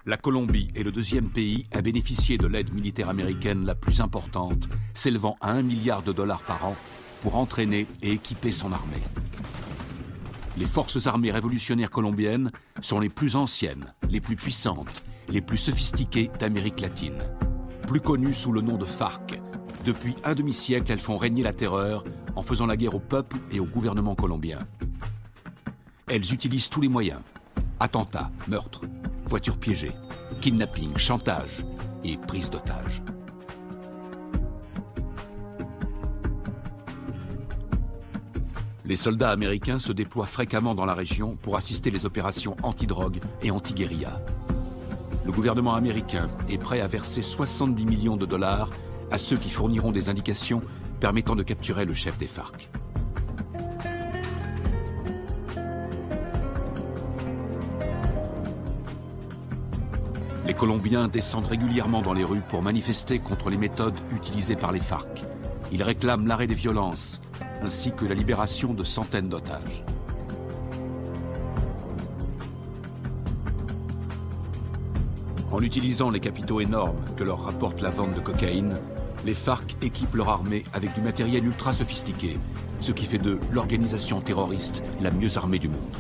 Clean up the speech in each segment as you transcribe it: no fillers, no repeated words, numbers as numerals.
La Colombie est le deuxième pays à bénéficier de l'aide militaire américaine la plus importante, s'élevant à 1 milliard de dollars par an pour entraîner et équiper son armée. Les forces armées révolutionnaires colombiennes sont les plus anciennes, les plus puissantes, les plus sophistiquées d'Amérique latine. Plus connues sous le nom de FARC, depuis un demi-siècle, elles font régner la terreur en faisant la guerre au peuple et au gouvernement colombien. Elles utilisent tous les moyens: attentats, meurtres, voitures piégées, kidnapping, chantage et prise d'otages. Les soldats américains se déploient fréquemment dans la région pour assister les opérations anti-drogue et anti-guérilla. Le gouvernement américain est prêt à verser 70 millions de dollars à ceux qui fourniront des indications permettant de capturer le chef des FARC. Les Colombiens descendent régulièrement dans les rues pour manifester contre les méthodes utilisées par les FARC. Ils réclament l'arrêt des violences, ainsi que la libération de centaines d'otages. En utilisant les capitaux énormes que leur rapporte la vente de cocaïne, les FARC équipent leur armée avec du matériel ultra sophistiqué, ce qui fait d'eux l'organisation terroriste la mieux armée du monde.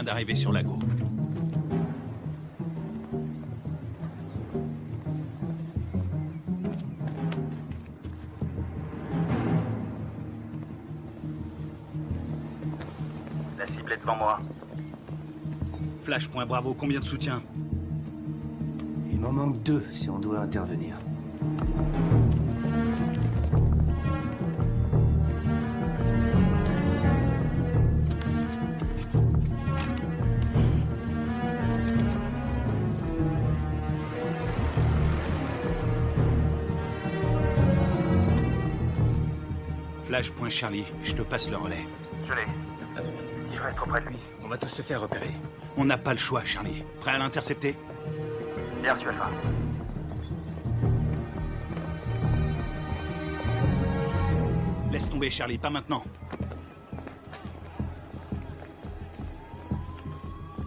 D'arriver sur Lago. La cible est devant moi. Flash, point Bravo, combien de soutien? Il m'en manque 2 si on doit intervenir. Flash, point Charlie, je te passe le relais. Je l'ai. Il va être auprès de lui. On va tous se faire repérer. On n'a pas le choix, Charlie. Prêt à l'intercepter? Bien reçu, Alpha. Laisse tomber, Charlie, pas maintenant.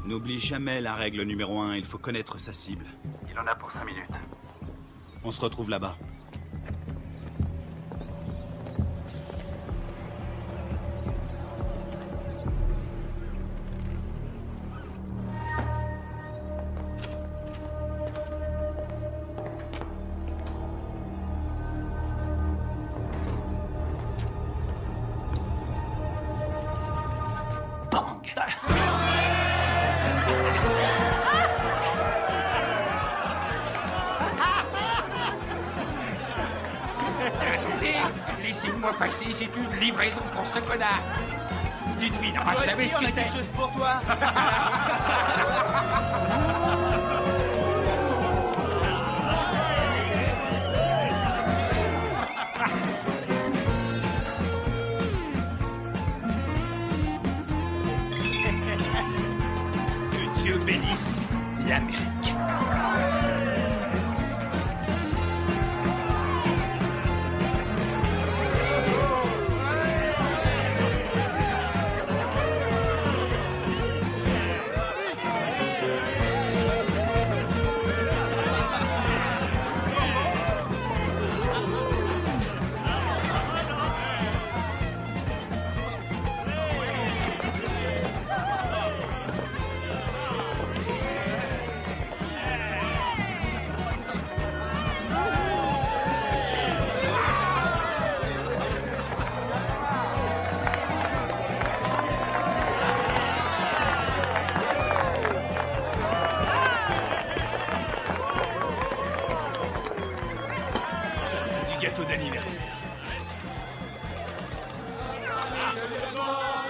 N'oublie jamais la règle numéro 1, il faut connaître sa cible. Il en a pour 5 minutes. On se retrouve là-bas. Laissez-moi passer, c'est une livraison pour ce connard. Tu devineras jamais ce que c'est. Quelque chose pour toi. Que Dieu bénisse l'Amérique. d'anniversaire.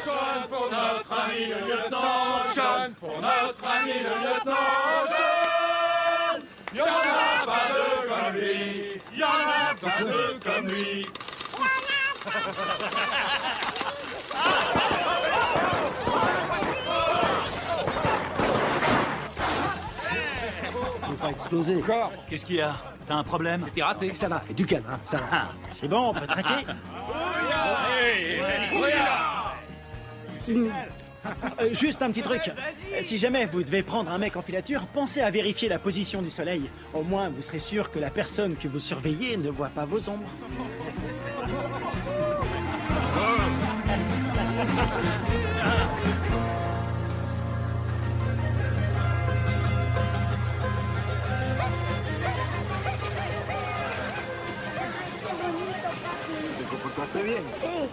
Sean pour notre ami le lieutenant, Sean pour notre ami le lieutenant, Sean. Y'en a pas deux comme lui, y'en a pas deux comme lui. Faut pas exploser. Encore? Qu'est-ce qu'il y a? T'as un problème? C'était raté. Ça va, et du calme, hein, ça va. Ah, C'est bon, on peut traquer. Juste un petit truc. Si jamais vous devez prendre un mec en filature, pensez à vérifier la position du soleil. Au moins, vous serez sûr que la personne que vous surveillez ne voit pas vos ombres. ¿Te comportaste bien? Sí.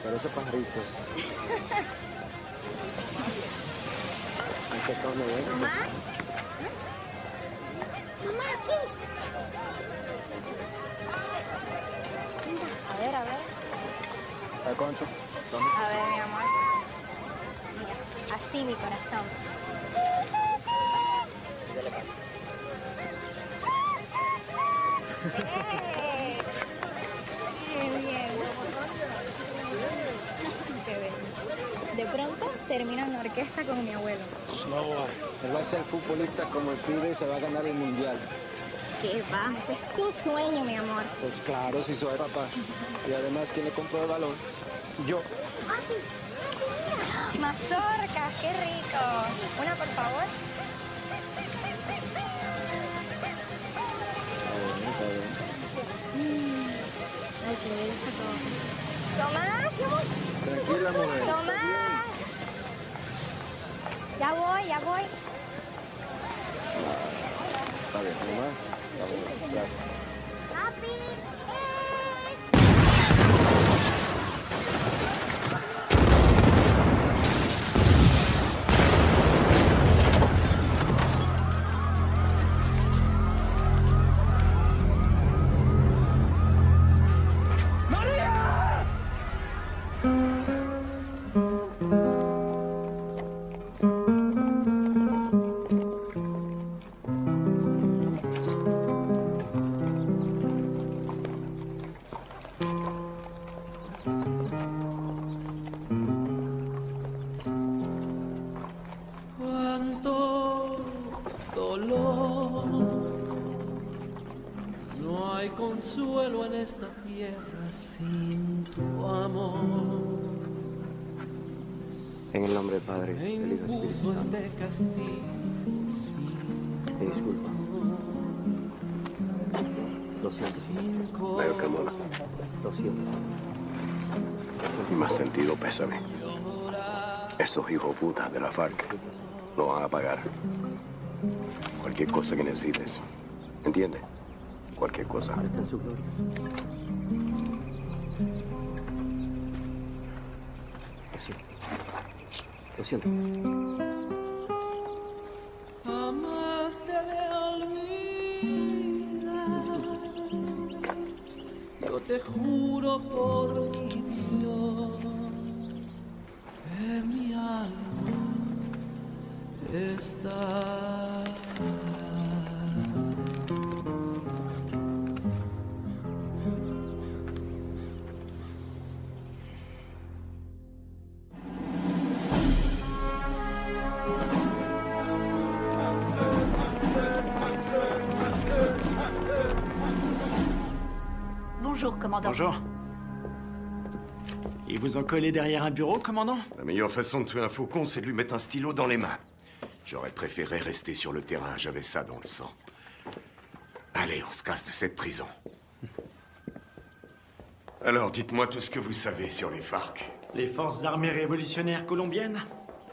Parece pajaritos. ¿Han sacado novela? ¿Mamá? Mamá, aquí. Mira, a ver, a ver. ¿A cuánto? A ver, mi amor. Mira, así mi corazón. ¡Eh! ¡Qué bien! ¡Qué bien! De pronto termino en la orquesta con mi abuelo. No, él va a ser futbolista como el pibe y se va a ganar el mundial. ¡Qué va! Ese es tu sueño, mi amor. Pues claro, si soy papá. Y además, ¿quién le compró el balón? Yo. Mazorcas, qué rico. Una, por favor. Está bien. Ay, qué bello está todo. ¡Tomás! Tranquila, mujer. ¡Tomás! Ya voy, ya voy. Está bien, mamá. Está bien, gracias. ¡Papi! Cuánto dolor, no hay consuelo en esta tierra sin tu amor. En el nombre del Padre, Me del Hijo y del Espíritu impuso Santo. este castigo sin Te disculpa. Lo siento. Veo que mola. Lo siento. Y más sentido pésame. Esos hijos putas de la FARC lo van a pagar. Cualquier cosa que necesites. ¿Entiendes? Cualquier cosa. Está en su gloria. Lo siento. jamás te de olvidar. Yo te juro por mi Dios que mi alma está. Bonjour, commandant. Bonjour. Ils vous ont collé derrière un bureau, commandant? La meilleure façon de tuer un faucon, c'est de lui mettre un stylo dans les mains. J'aurais préféré rester sur le terrain, j'avais ça dans le sang. Allez, on se casse de cette prison. Alors, dites-moi tout ce que vous savez sur les FARC. Les forces armées révolutionnaires colombiennes,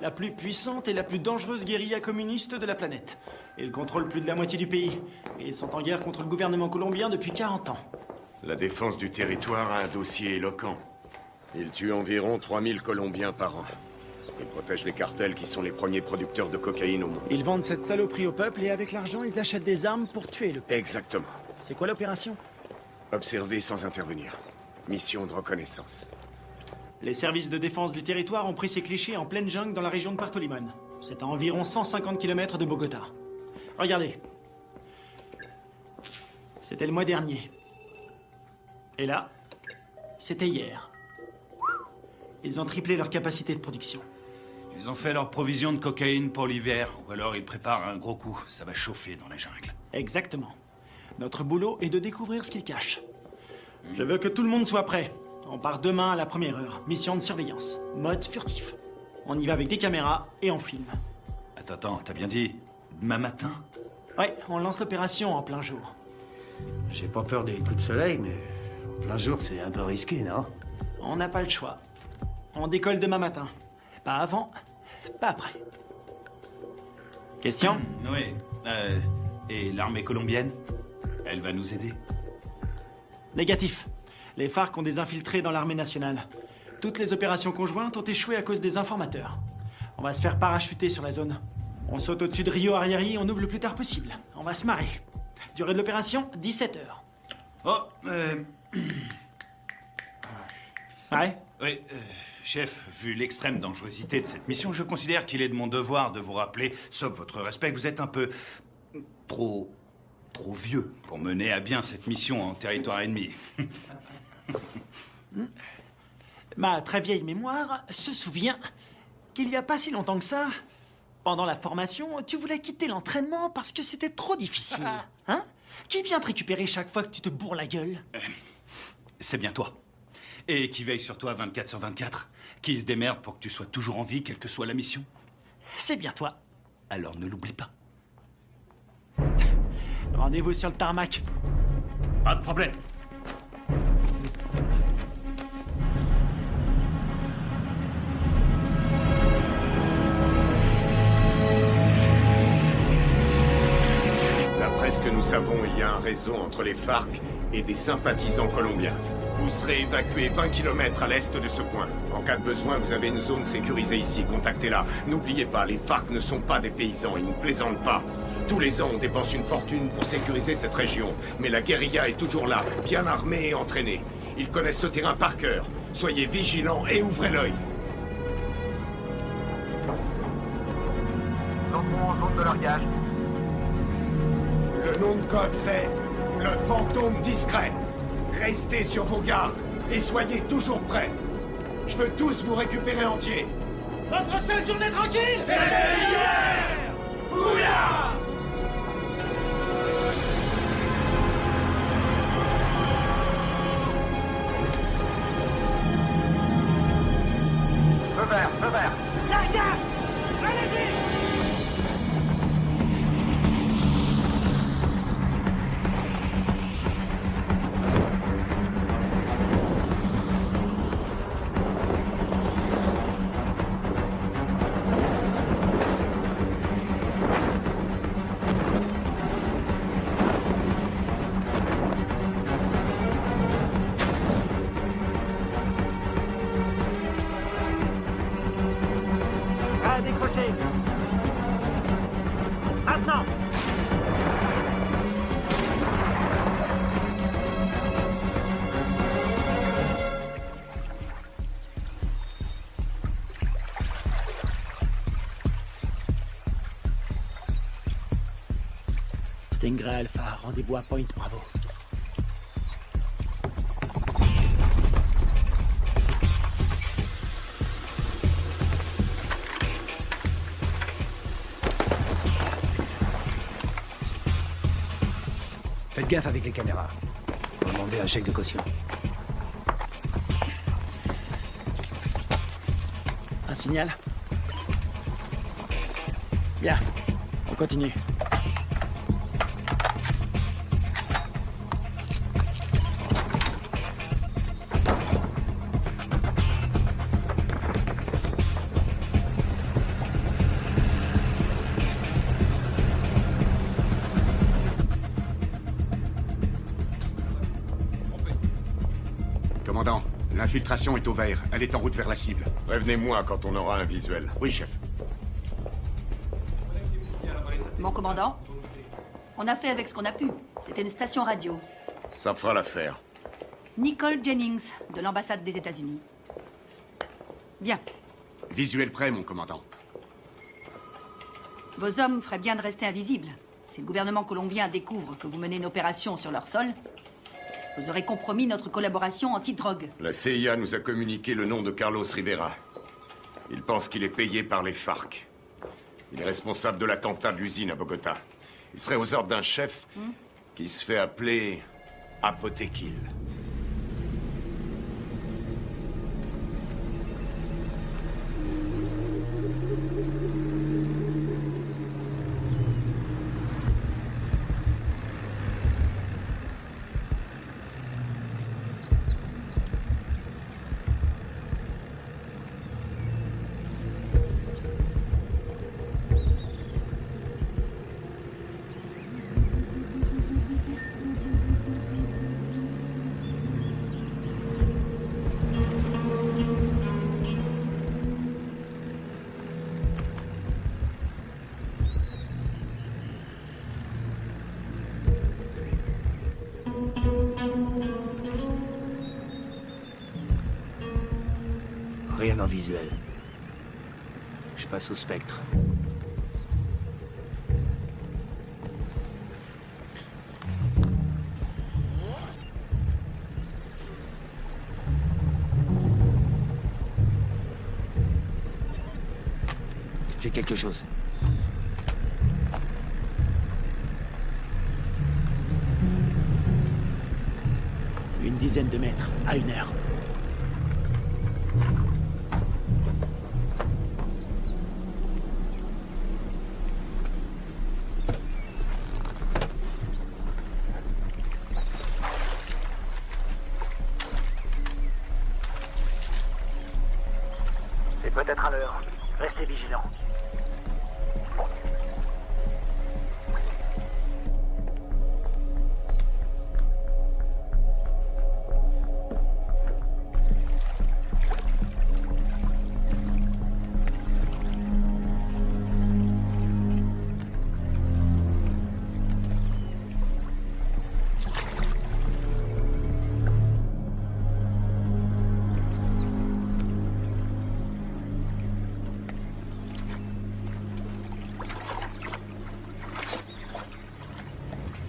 la plus puissante et la plus dangereuse guérilla communiste de la planète. Ils contrôlent plus de la moitié du pays. Et ils sont en guerre contre le gouvernement colombien depuis 40 ans. La défense du territoire a un dossier éloquent. Ils tuent environ 3000 Colombiens par an. Ils protègent les cartels qui sont les premiers producteurs de cocaïne au monde. Ils vendent cette saloperie au peuple et avec l'argent, ils achètent des armes pour tuer le peuple. Exactement. C'est quoi l'opération? Observer sans intervenir. Mission de reconnaissance. Les services de défense du territoire ont pris ces clichés en pleine jungle dans la région de Puerto Limón. C'est à environ 150 km de Bogota. Regardez. C'était le mois dernier. Et là, c'était hier. Ils ont triplé leur capacité de production. Ils ont fait leur provision de cocaïne pour l'hiver, ou alors ils préparent un gros coup. Ça va chauffer dans la jungle. Exactement. Notre boulot est de découvrir ce qu'ils cachent. Je veux que tout le monde soit prêt. On part demain à la première heure. Mission de surveillance. Mode furtif. On y va avec des caméras et on filme. Attends, t'as bien dit demain matin? Ouais, on lance l'opération en plein jour. J'ai pas peur des coups de soleil, mais en plein jour, c'est un peu risqué, non? On n'a pas le choix. On décolle demain matin. Pas avant, pas après. Question? Oui. Et l'armée colombienne? Elle va nous aider? Négatif. Les FARC ont des infiltrés dans l'armée nationale. Toutes les opérations conjointes ont échoué à cause des informateurs. On va se faire parachuter sur la zone. On saute au-dessus de Rio Arrieri, on ouvre le plus tard possible. On va se marrer. Durée de l'opération, 17 heures. Oh, Ouais? Oui, chef, vu l'extrême dangerosité de cette mission, je considère qu'il est de mon devoir de vous rappeler, sauf votre respect, que vous êtes un peu trop vieux pour mener à bien cette mission en territoire ennemi. Ma très vieille mémoire se souvient qu'il n'y a pas si longtemps que ça, pendant la formation, tu voulais quitter l'entraînement parce que c'était trop difficile. Hein? Qui vient te récupérer chaque fois que tu te bourres la gueule? C'est bien toi. Et qui veille sur toi 24 sur 24. Qui se démerde pour que tu sois toujours en vie, quelle que soit la mission. C'est bien toi. Alors ne l'oublie pas. Rendez-vous sur le tarmac. Pas de problème. D'après ce que nous savons, il y a un réseau entre les FARC et des sympathisants colombiens. Vous serez évacué 20 km à l'est de ce point. En cas de besoin, vous avez une zone sécurisée ici. Contactez-la. N'oubliez pas, les FARC ne sont pas des paysans. Ils ne plaisantent pas. Tous les ans, on dépense une fortune pour sécuriser cette région. Mais la guérilla est toujours là, bien armée et entraînée. Ils connaissent ce terrain par cœur. Soyez vigilants et ouvrez l'œil. Entrons en zone de largage. Le nom de code, c'est le fantôme discret. Restez sur vos gardes et soyez toujours prêts. Je veux tous vous récupérer entiers. Votre seule journée tranquille, C'est hier! Bouillard! Feu vert, feu vert. Largage! Allez-y! À décrocher. Maintenant. Stingray Alpha, rendez-vous à Point Bravo. Faites gaffe avec les caméras. Demandez un chèque de caution. Un signal? Bien, on continue. Commandant, l'infiltration est au vert. Elle est en route vers la cible. Prévenez-moi quand on aura un visuel. Oui, chef. Mon commandant, on a fait avec ce qu'on a pu. C'était une station radio. Ça fera l'affaire. Nicole Jennings, de l'ambassade des États-Unis. Bien. Visuel prêt, mon commandant. Vos hommes feraient bien de rester invisibles. Si le gouvernement colombien découvre que vous menez une opération sur leur sol, Vous aurez compromis notre collaboration anti-drogue. La CIA nous a communiqué le nom de Carlos Rivera. Il pense qu'il est payé par les FARC. Il est responsable de l'attentat de l'usine à Bogota. Il serait aux ordres d'un chef qui se fait appeler Apotekil. Rien en visuel. Je passe au spectre. J'ai quelque chose. Une dizaine de mètres, à 1 heure. C'est peut-être à l'heure. Restez vigilants.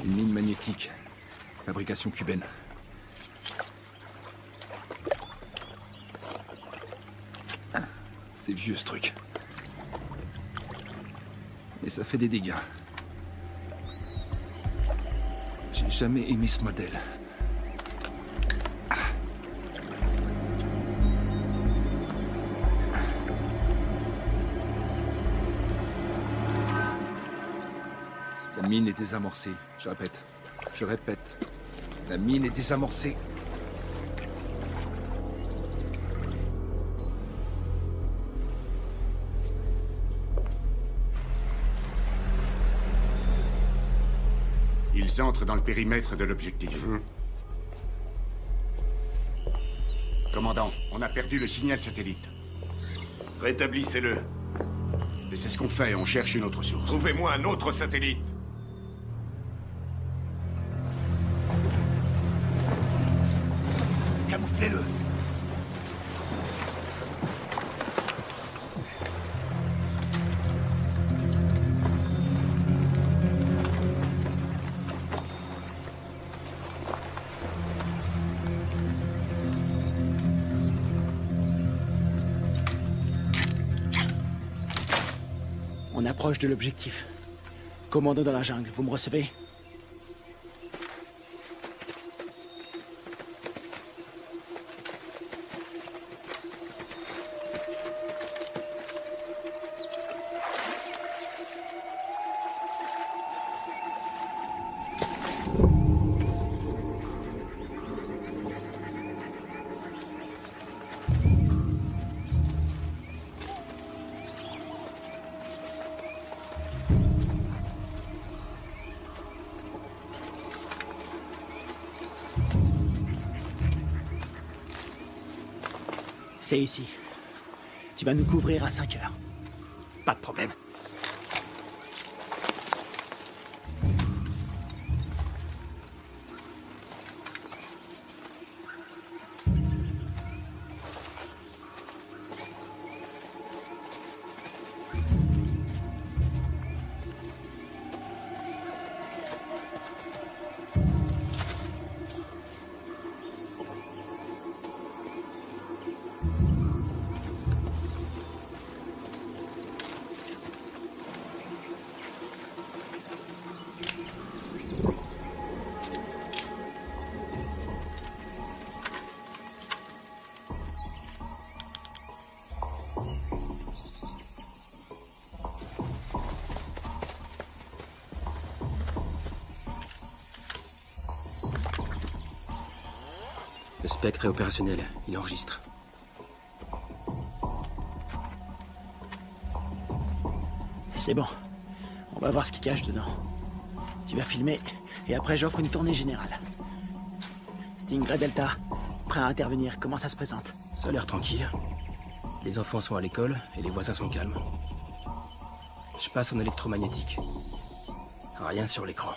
Une mine magnétique. Fabrication cubaine. C'est vieux ce truc. Et ça fait des dégâts. J'ai jamais aimé ce modèle. La mine est désamorcée. Je répète. Je répète. La mine est désamorcée. Ils entrent dans le périmètre de l'objectif. Commandant, on a perdu le signal satellite. Rétablissez-le. Et c'est ce qu'on fait, on cherche une autre source. Trouvez-moi un autre satellite. Camouflez-le. On approche de l'objectif. Commando dans la jungle, vous me recevez? C'est ici. Tu vas nous couvrir à 5 heures. Pas de problème. Le spectre est opérationnel. Il enregistre. C'est bon. On va voir ce qu'il cache dedans. Tu vas filmer, et après j'offre une tournée générale. Stingray Delta, prêt à intervenir. Comment ça se présente? Ça a l'air tranquille. Les enfants sont à l'école, et les voisins sont calmes. Je passe en électromagnétique. Rien sur l'écran.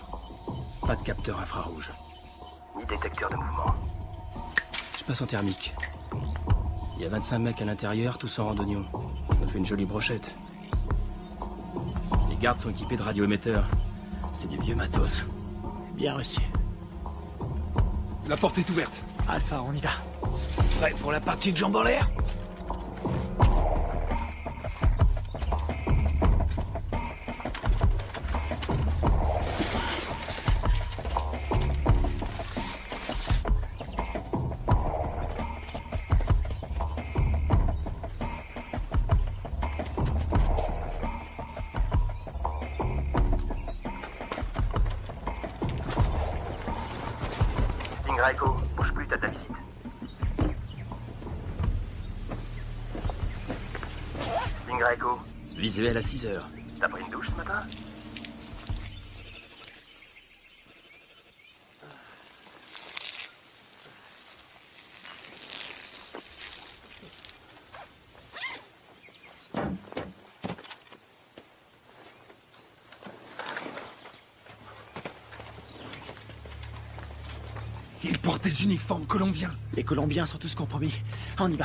Pas de capteur infrarouge. Ni détecteur de mouvement. Je passe en thermique. Il y a 25 mecs à l'intérieur, tous en randonnion. Ça fait une jolie brochette. Les gardes sont équipés de radioémetteurs. C'est du vieux matos. Bien reçu. La porte est ouverte. Alpha, on y va. Prêt pour la partie de jambes en l'air? Raiko, bouge plus, t'as ta visite. Raiko. Visuel à 6 heures. T'as pris une douche ce matin? Ils portent des uniformes colombiens. Les Colombiens sont tous compromis. On y va.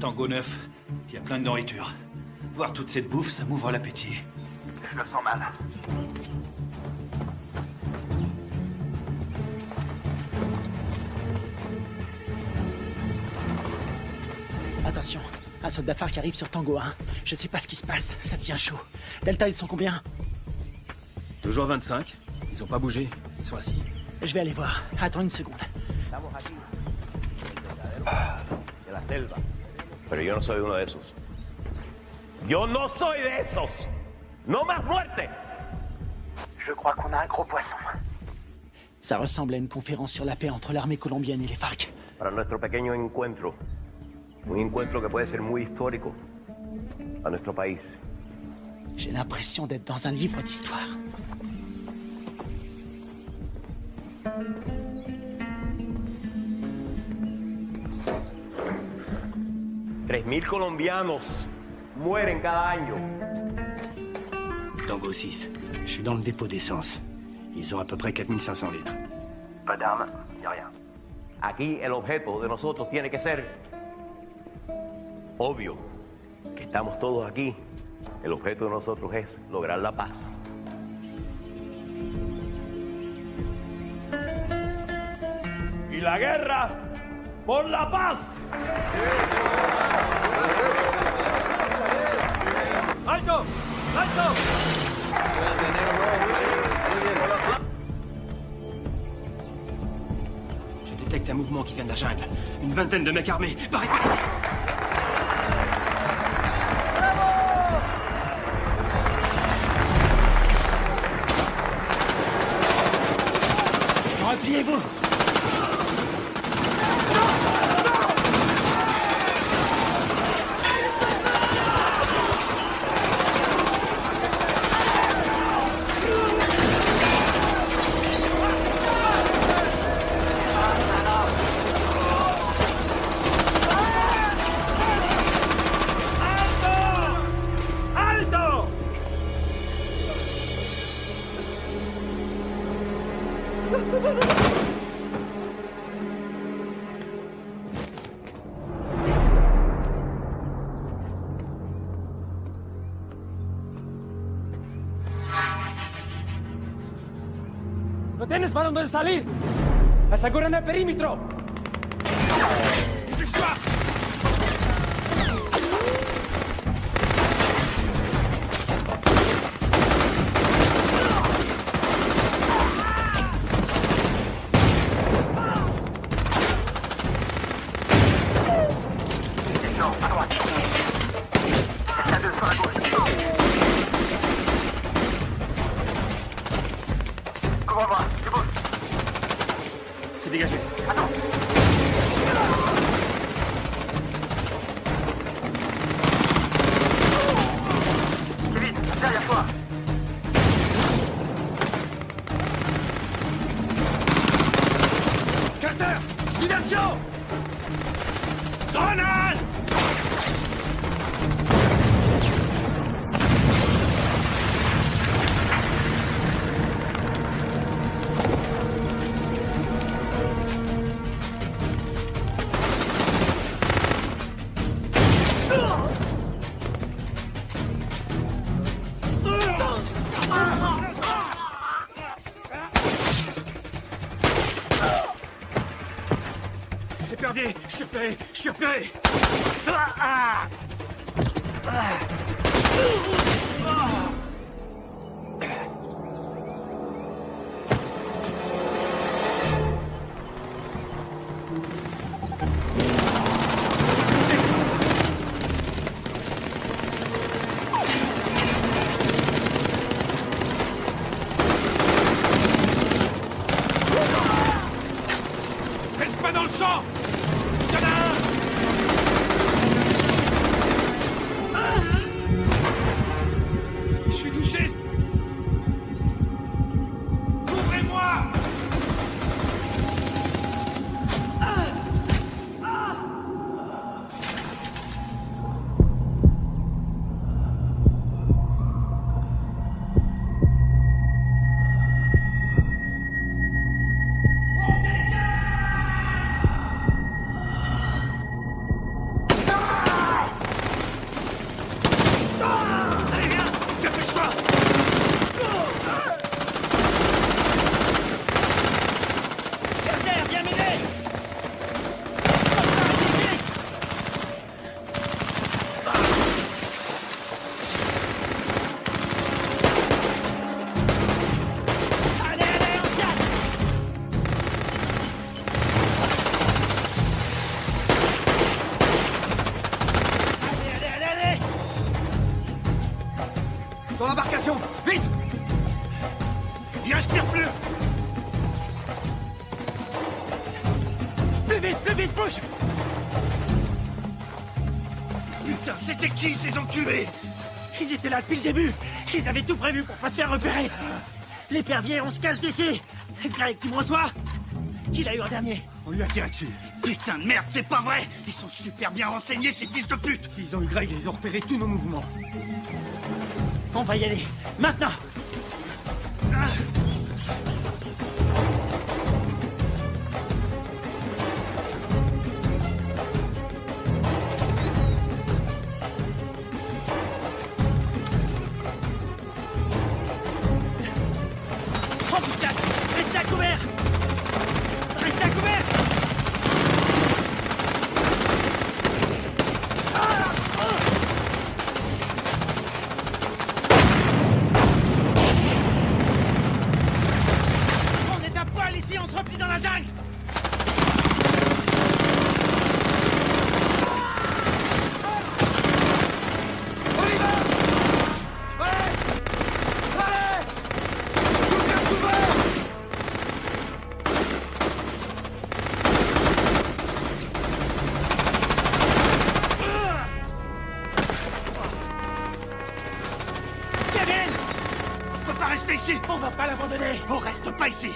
Tango 9, il y a plein de nourriture. Voir toute cette bouffe, ça m'ouvre l'appétit. Je le sens mal. Attention, un soldat phare qui arrive sur Tango 1. Je sais pas ce qui se passe, ça devient chaud. Delta, ils sont combien? Toujours 25. Ils ont pas bougé. Ils sont assis. Je vais aller voir. Attends une seconde. De la selva. Pero yo no soy uno de esos. Yo no soy de esos. No más muerte. Je crois qu'on a un gros poisson. Ça ressemble à une conférence sur la paix entre l'armée colombienne et les FARC. Para nuestro pequeño encuentro. Un encuentro que puede ser muy histórico a nuestro país. J'ai l'impression d'être dans un livre d'histoire. $3,000 colombianos mueren cada año. Tango 6, je suis dans le dépôt d'essence. Ils ont à peu près 4500 litres. Pas d'armes, y a rien. Aquí el objeto de nosotros tiene que ser obvio. Que estamos todos aquí. El objeto de nosotros es lograr la paz. Y la guerra por la paz. ¡Alto! ¡Alto! Je détecte un mouvement qui vient de la jungle. Une vingtaine de mecs armés. Barricade! Repliez-vous! ¿No tienes para dónde salir? ¡Aseguren el perímetro! dégagez. Attends. Kevin, derrière toi. Carter, diversion! Grenade! Épervier, je suis repéré, je suis repéré. Reste pas dans le sang! Il y en a un! Je suis touché! Ouvrez-moi! Allez, viens! Dépêche-toi! Carter, viens m'aider! Allez, allez, on tient! Allez, allez, allez, allez! Dans l'embarcation! Vite! Il respire plus! Plus vite, bouge! Putain, c'était qui ces enculés? Ils étaient là depuis le début! Ils avaient tout prévu pour pas se faire repérer! L'épervier, on se casse d'ici! Greg, tu me reçois? Qui l'a eu en dernier? On lui a tiré dessus. Putain de merde, c'est pas vrai! Ils sont super bien renseignés, ces fils de pute! S'ils ont eu Greg, ils ont repéré tous nos mouvements. On va y aller, maintenant! Embuscade! Restez à couvert! Restez à couvert! On est à poil ici, on se replie dans la jungle! On y va! Allez! Allez! Tout est couvert! Kevin! On peut pas rester ici! On va pas l'abandonner! On reste pas ici!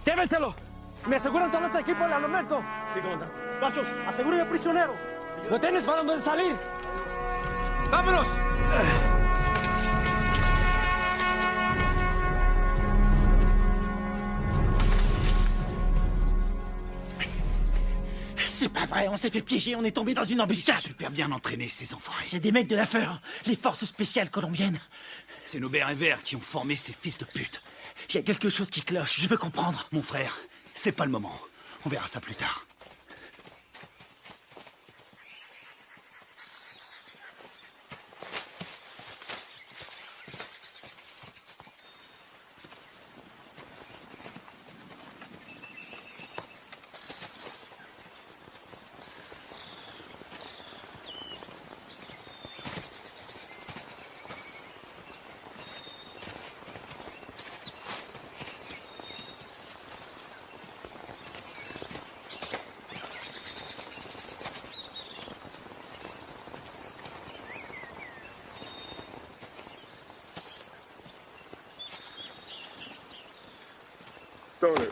¡Llévenselo! ¿Me aseguran todo este equipo del armamento? Sí, comandante. Gachos, aseguren al prisionero. ¿Lo tienes para dónde salir? ¡Vámonos! C'est pas vrai, on s'est fait piéger, on est tombé dans une embuscade. Super bien entraînés, ces enfoirés. C'est des mecs de la FEUR, les forces spéciales colombiennes. C'est nos bérets verts qui ont formé ces fils de pute. Il y a quelque chose qui cloche, je veux comprendre. Mon frère, c'est pas le moment. On verra ça plus tard. Stoner.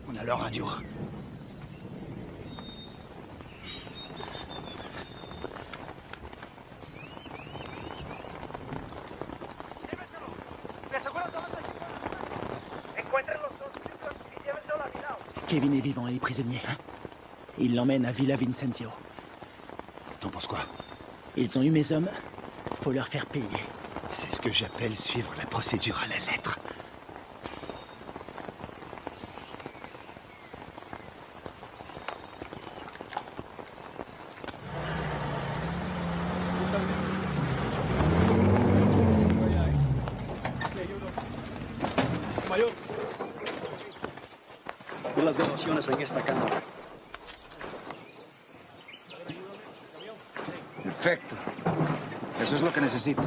On a leur radio. Kevin est vivant et est prisonnier. Il l'emmène à Villa Vicencio. T'en penses quoi? Ils ont eu mes hommes. Faut leur faire payer. C'est ce que j'appelle suivre la procédure à la lettre. Mayor. Vi las grabaciones en esta cámara. Perfecto. Eso es lo que necesito.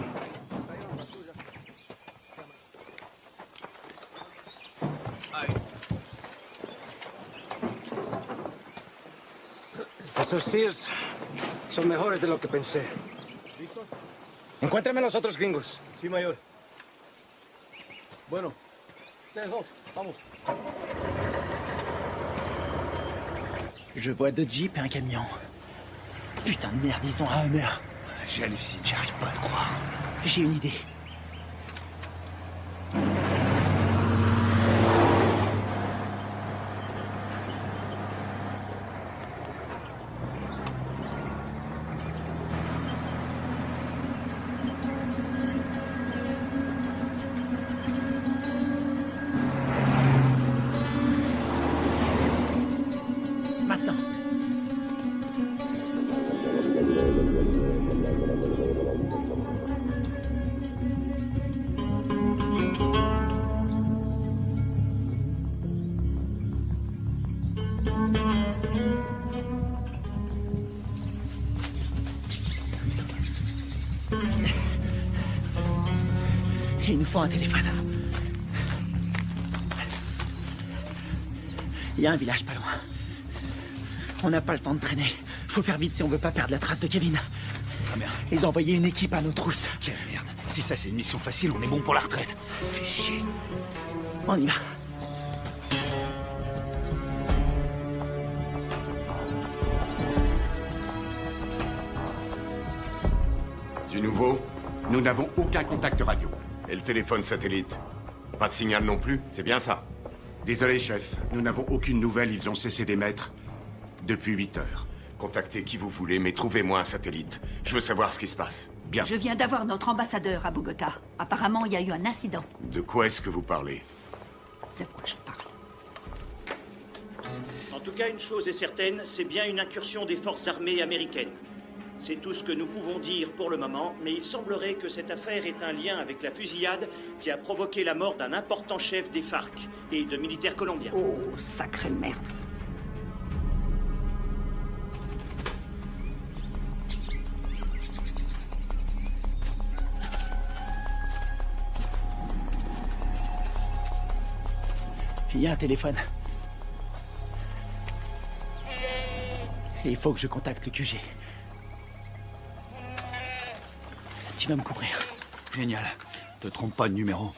Esos tíos son mejores de lo que pensé. Encuéntrame a los otros gringos. Sí, mayor. Bueno, ustedes dos, vamos. Je vois deux jeeps et un camion. Putain de merde, ils ont un Hummer. J'hallucine, j'arrive pas à le croire. J'ai une idée. Maintenant. Il nous faut un téléphone. Il y a un village pas loin. On n'a pas le temps de traîner. Faut faire vite si on veut pas perdre la trace de Kevin. Très bien. Ils ont envoyé une équipe à nos trousses. Quelle merde. Si ça c'est une mission facile, on est bon pour la retraite. Fais chier. On y va. Du nouveau, nous n'avons aucun contact radio. Et le téléphone satellite? Pas de signal non plus, c'est bien ça? Désolé, chef. Nous n'avons aucune nouvelle. Ils ont cessé d'émettre depuis 8 heures. Contactez qui vous voulez, mais trouvez-moi un satellite. Je veux savoir ce qui se passe. Bien. Je viens d'avoir notre ambassadeur à Bogota. Apparemment, il y a eu un incident. De quoi est-ce que vous parlez? De quoi je parle? En tout cas, une chose est certaine, c'est bien une incursion des forces armées américaines. C'est tout ce que nous pouvons dire pour le moment, mais il semblerait que cette affaire ait un lien avec la fusillade qui a provoqué la mort d'un important chef des FARC et de militaires colombiens. Oh, sacrée merde. Il y a un téléphone. Et il faut que je contacte le QG. Tu vas me couvrir. Génial. Te trompe pas de numéro.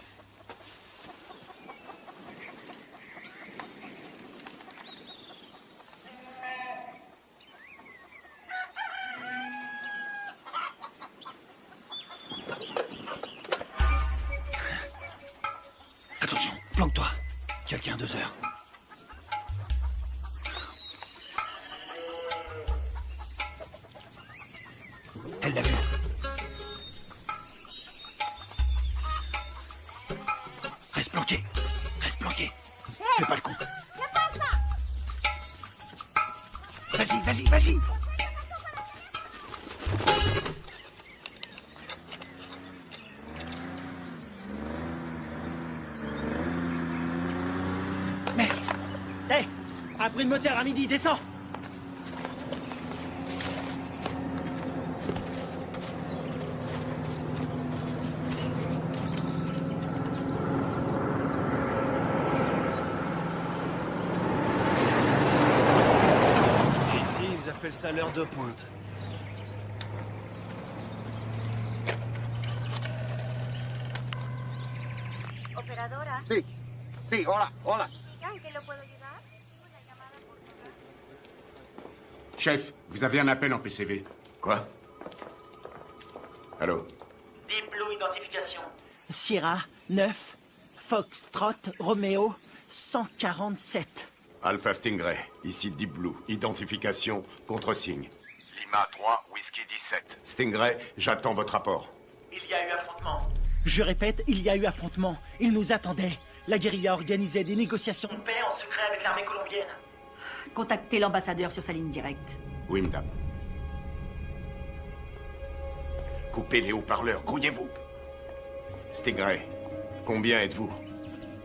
Attention, planque-toi. Quelqu'un à 2 heures. Elle l'a vu. Reste planqué. Reste planqué. Fais pas le con. Vas-y, vas-y, vas-y. Mec. Hé, un bruit de moteur à midi, descends. Ici, ils appellent ça l'heure de pointe. operadora. Sí, sí, hola, hola. ¿En qué lo puedo ayudar? Chef, vous avez un appel en PCV. Quoi? Allô? Deep Blue Identification. Sierra 9, Foxtrot, Romeo 147. Alpha Stingray, ici Deep Blue. Identification, contre-signe. Lima 3, Whisky 17. Stingray, j'attends votre rapport. Il y a eu affrontement. Je répète, il y a eu affrontement. Ils nous attendaient. La guérilla organisait des négociations On paie en secret avec l'armée colombienne. Contactez l'ambassadeur sur sa ligne directe. Oui, madame. Coupez les haut-parleurs, grouillez-vous. Stingray, combien êtes-vous?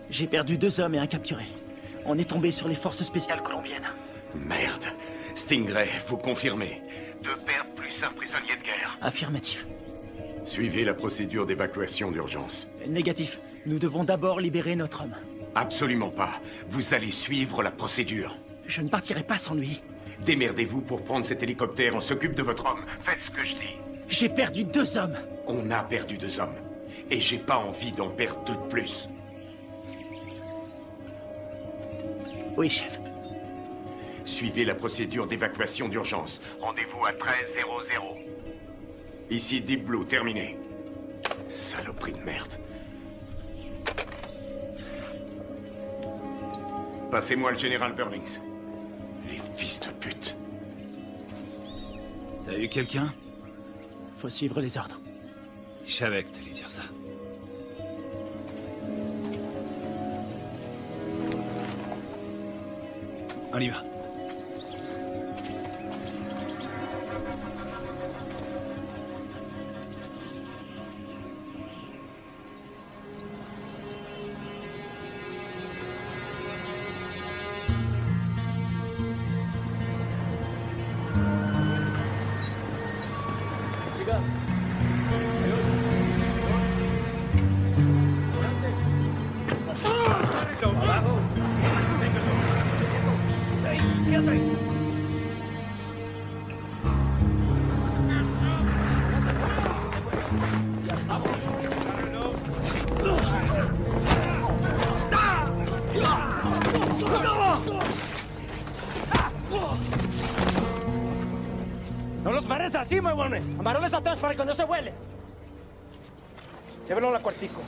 J'ai perdu 2 hommes et un capturé. On est tombé sur les forces spéciales colombiennes. Merde. Stingray, vous confirmez? 2 pertes plus un prisonnier de guerre. Affirmatif. Suivez la procédure d'évacuation d'urgence. Négatif. Nous devons d'abord libérer notre homme. Absolument pas. Vous allez suivre la procédure. Je ne partirai pas sans lui. Démerdez-vous pour prendre cet hélicoptère. On s'occupe de votre homme. Faites ce que je dis. J'ai perdu 2 hommes. On a perdu 2 hommes. Et j'ai pas envie d'en perdre 2 de plus. Oui, chef. Suivez la procédure d'évacuation d'urgence. Rendez-vous à 13:00. Ici Deep Blue, terminé. Saloperie de merde. Passez-moi le général Burlings. Les fils de pute. T'as eu quelqu'un? Faut suivre les ordres. Je savais que t'allais dire ça. On y va. No los pares así, huevones. Amarones atrás para que no se huele. Llévenlo a la cuartico.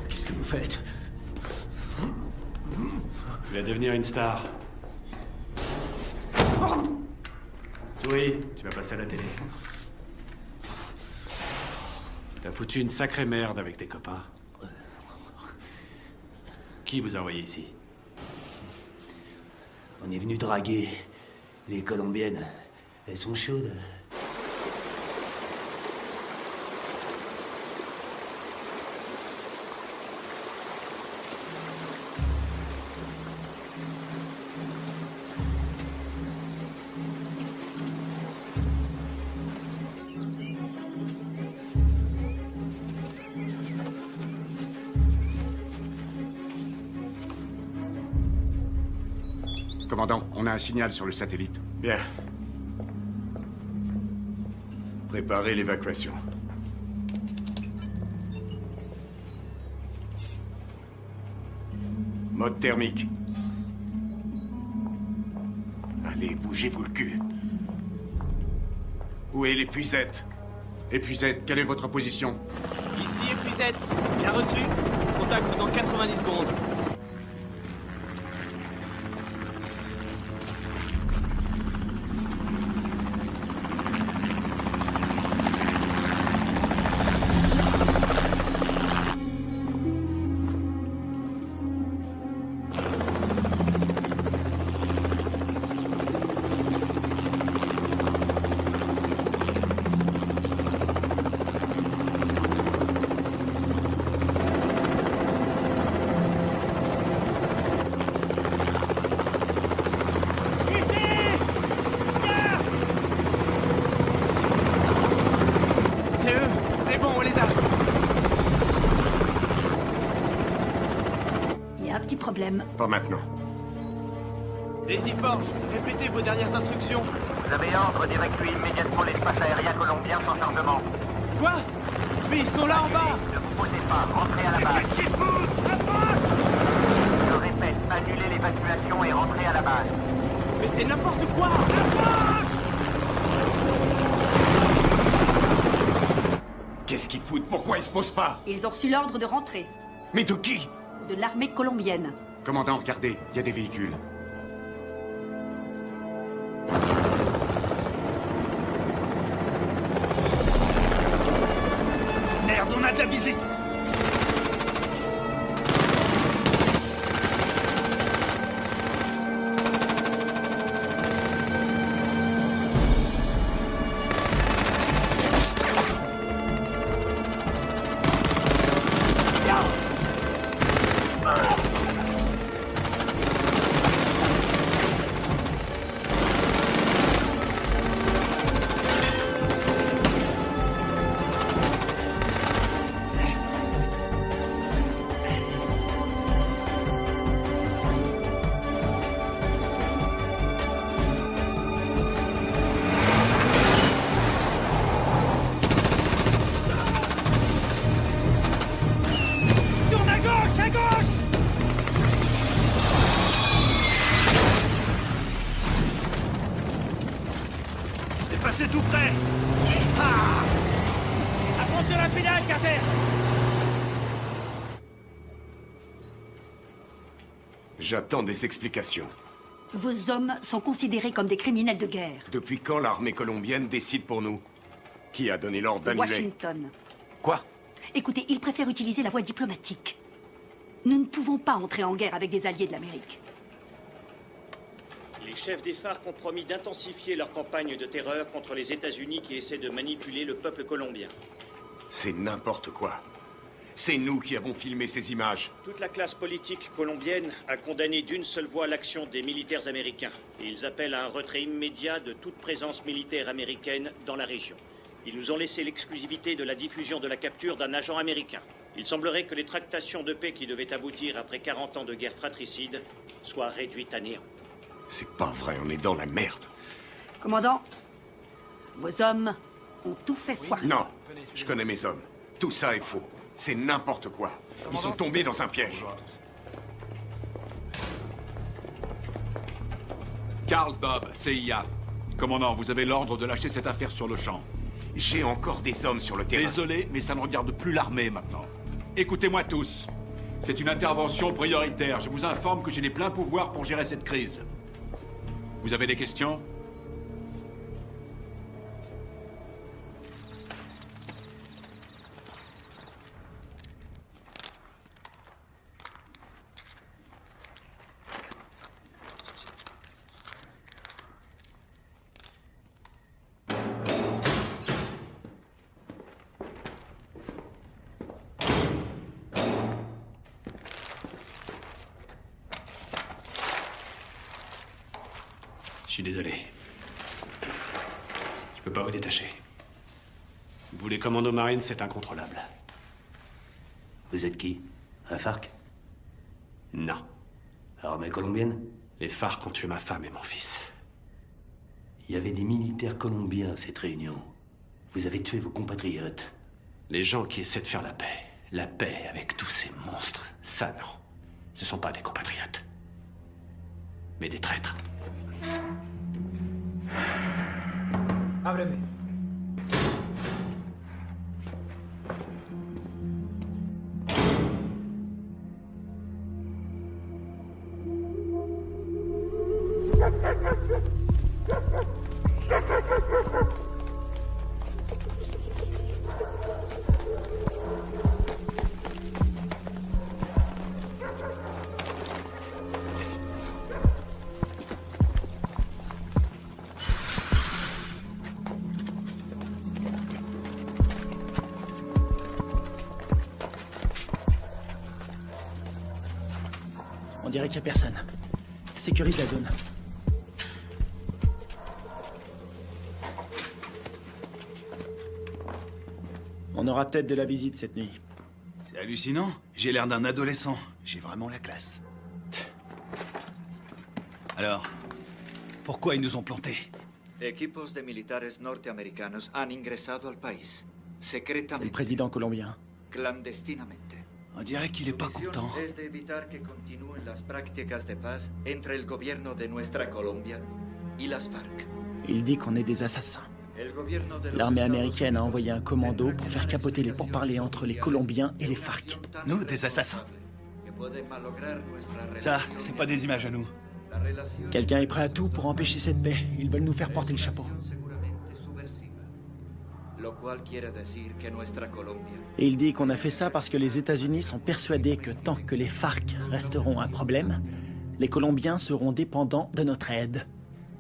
Qu'est-ce que vous faites? Tu vas devenir une star. Oui, tu vas passer à la télé. T'as foutu une sacrée merde avec tes copains. Qui vous a envoyé ici? On est venu draguer les Colombiennes. Elles sont chaudes. Commandant, on a un signal sur le satellite. Bien. Préparez l'évacuation. Mode thermique. Allez, bougez-vous le cul. Où est l'épuisette? Épuisette, quelle est votre position? Ici épuisette. Bien reçu. Contact dans 90 secondes. même. Pas maintenant. Daisy Forge, répétez vos dernières instructions. Vous avez ordre d'évacuer immédiatement l'espace aérien colombien sans chargement. Quoi? Mais ils sont là en bas! Ne vous posez pas, rentrez à la base. Qu'est-ce qu'ils foutent? Je répète, annulez l'évacuation et rentrez à la base. Mais c'est n'importe quoi! Qu'est-ce qu'ils foutent? Pourquoi ils se posent pas? Ils ont reçu l'ordre de rentrer. Mais de qui? De l'armée colombienne. Commandant, regardez, il y a des véhicules. Merde, on a de la visite! C'est tout près. Ah! Attention à la pédale, Carter! J'attends des explications. Vos hommes sont considérés comme des criminels de guerre. Depuis quand l'armée colombienne décide pour nous? Qui a donné l'ordre d'annuler? Washington. Quoi? Écoutez, ils préfèrent utiliser la voie diplomatique. Nous ne pouvons pas entrer en guerre avec des alliés de l'Amérique. Les chefs des FARC ont promis d'intensifier leur campagne de terreur contre les États-Unis qui essaient de manipuler le peuple colombien. C'est n'importe quoi. C'est nous qui avons filmé ces images. Toute la classe politique colombienne a condamné d'une seule voix l'action des militaires américains. Et ils appellent à un retrait immédiat de toute présence militaire américaine dans la région. Ils nous ont laissé l'exclusivité de la diffusion de la capture d'un agent américain. Il semblerait que les tractations de paix qui devaient aboutir après 40 ans de guerre fratricide soient réduites à néant. C'est pas vrai, on est dans la merde. Commandant, vos hommes ont tout fait foirer. Non, je connais mes hommes. Tout ça est faux. C'est n'importe quoi. Ils sont tombés dans un piège. Karl Bob, CIA. Commandant, vous avez l'ordre de lâcher cette affaire sur le champ. J'ai encore des hommes sur le terrain. Désolé, mais ça ne regarde plus l'armée maintenant. Écoutez-moi tous. C'est une intervention prioritaire. Je vous informe que j'ai les pleins pouvoirs pour gérer cette crise. Vous avez des questions? Je suis désolé. Je peux pas vous détacher. Vous, les commandos marines, c'est incontrôlable. Vous êtes qui? Un FARC? Non. Armée colombienne? Les FARC ont tué ma femme et mon fils. Il y avait des militaires colombiens à cette réunion. Vous avez tué vos compatriotes. Les gens qui essaient de faire la paix avec tous ces monstres, ça non. Ce sont pas des compatriotes. Mais des traîtres. Ábreme. On dirait qu'il n'y a personne. Sécurise la zone. On aura peut-être de la visite cette nuit. C'est hallucinant. J'ai l'air d'un adolescent. J'ai vraiment la classe. Alors, pourquoi ils nous ont plantés? Equipos de militares norteamericanos han ingresado al país, C'est le secretamente, président colombien. clandestinamente. On dirait qu'il est pas Su misión content. es de evitar que continúen las prácticas de paz entre el gobierno de nuestra Colombia y las FARC. Il dit qu'on est des assassins. El gobierno de los L'armée Estados américaine a envoyé un commando pour faire capoter les pourparlers entre les Colombiens et les FARC. Nous, des assassins? que pueden malograr nuestra Ça, relación c'est pas des images à nous. La relación Quelqu'un est prêt à tout pour empêcher cette paix. Ils veulent nous faire porter le chapeau. seguramente subversiva, lo cual quiere decir que nuestra Colombia Et il dit qu'on a fait ça parce que les États-Unis sont persuadés que tant que les FARC resteront un problème, les Colombiens seront dépendants de notre aide.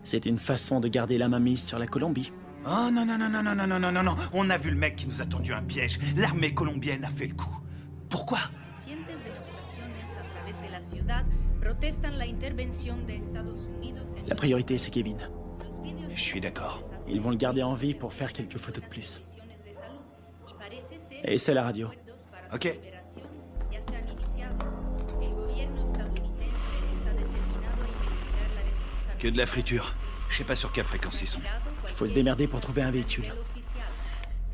C'est une façon de garder la mainmise sur la Colombie. Oh non, non, non, non, non, non, non, non, non, non. On a vu le mec qui nous a tendu un piège. L'armée colombienne a fait le coup. Pourquoi? Recientes demostraciones a través de la ciudad protestan la intervención de Estados Unidos en La priorité, c'est Kevin. Je suis d'accord. Ils vont le garder en vie pour faire quelques photos de plus. de salud y parece ser Et c'est la radio. Ok. ya se han iniciado. El gobierno estadounidense está determinado a investigar la responsabilidad. Que de la friture. Je sais pas sur quelle fréquence ils sont. Il faut se démerder pour trouver un véhicule.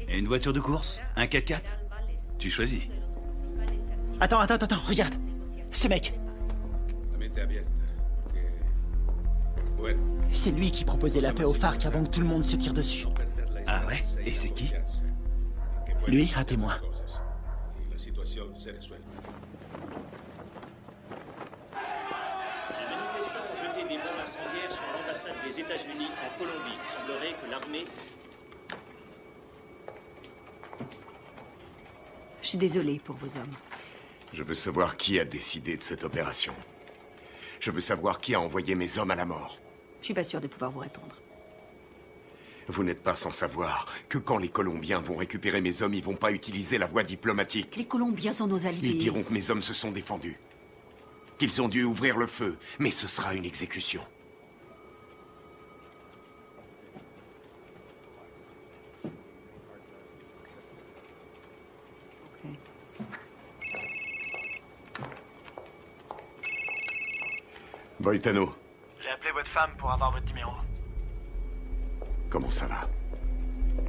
Et une voiture de course? Un 4x4? Tu choisis. Attends, regarde. Ce mec, c'est lui qui proposait la paix aux FARC avant que tout le monde se tire dessus. Ah ouais? Et c'est qui? Lui, un témoin. Les manifestants ont jeté des bombes incendiaires sur l'ambassade des États-Unis en Colombie. Il semblerait que l'armée... Je suis désolée pour vos hommes. Je veux savoir qui a décidé de cette opération. Je veux savoir qui a envoyé mes hommes à la mort. Je suis pas sûre de pouvoir vous répondre. Vous n'êtes pas sans savoir que quand les Colombiens vont récupérer mes hommes, ils vont pas utiliser la voie diplomatique. Les Colombiens sont nos alliés. Ils diront que mes hommes se sont défendus. Qu'ils ont dû ouvrir le feu, mais ce sera une exécution. Voitano, J'ai appelé votre femme pour avoir votre numéro. comment ça va?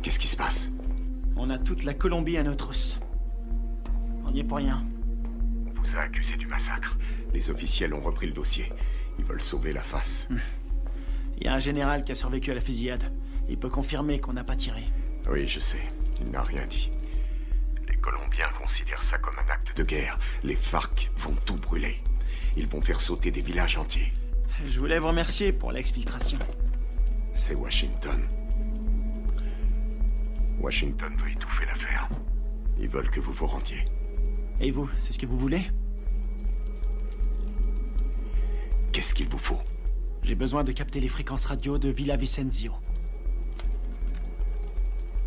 Qu'est-ce qui se passe? On a toute la Colombie à nos trousses. On n'y est pour rien. On vous a accusé du massacre. Les officiels ont repris le dossier. Ils veulent sauver la face. Il y a un général qui a survécu à la fusillade. Il peut confirmer qu'on n'a pas tiré. Oui, je sais. Il n'a rien dit. Les Colombiens considèrent ça comme un acte de guerre. Les FARC vont tout brûler. Ils vont faire sauter des villages entiers. Je voulais vous remercier pour l'exfiltration. C'est Washington. Washington veut étouffer l'affaire. Ils veulent que vous vous rendiez. Et vous, c'est ce que vous voulez? Qu'est-ce qu'il vous faut? J'ai besoin de capter les fréquences radio de Villa Vicenzio.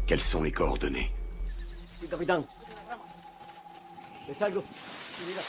Quelles sont les coordonnées? Sí, capitán. ¿Le salgo? Mira.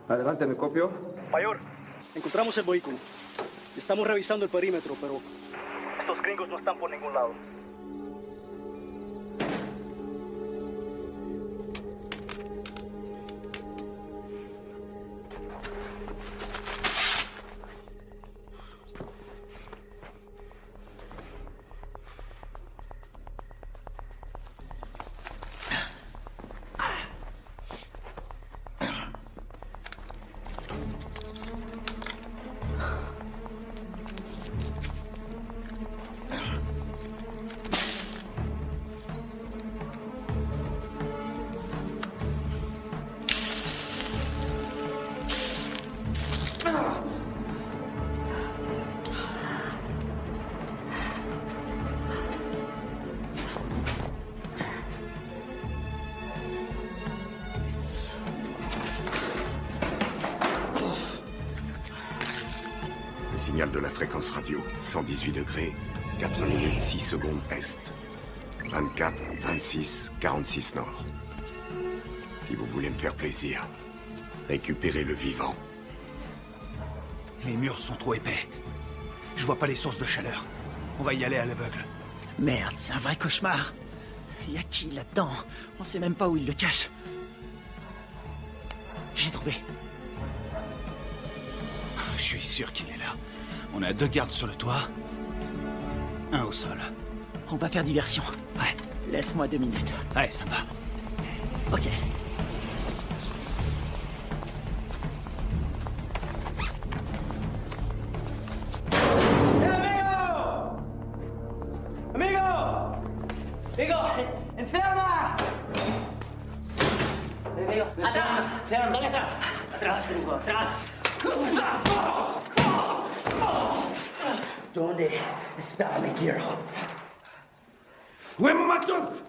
Adelante, ¿me copio? Mayor, encontramos el vehículo. Estamos revisando el perímetro, pero estos gringos no están por ningún lado. Signal de la fréquence radio. 118 degrés, 4 minutes 6 secondes est. 24, 26, 46 nord. Si vous voulez me faire plaisir, récupérez le vivant. Les murs sont trop épais. Je vois pas les sources de chaleur. On va y aller à l'aveugle. Merde, c'est un vrai cauchemar. Y a qui là-dedans? On sait même pas où il le cache. J'ai trouvé. Je suis sûr qu'il est là. On a 2 gardes sur le toit. 1 au sol. On va faire diversion. Ouais. Laisse-moi 2 minutes. Ouais, ça va. Ok. ¡Amigo! ¡Enferma! ¡Amigo! ¡Atrás! ¡Dale atrás! ¡Atrás, amigo! ¡Atrás! ¿Dónde está mi quiero? ¡Huematos!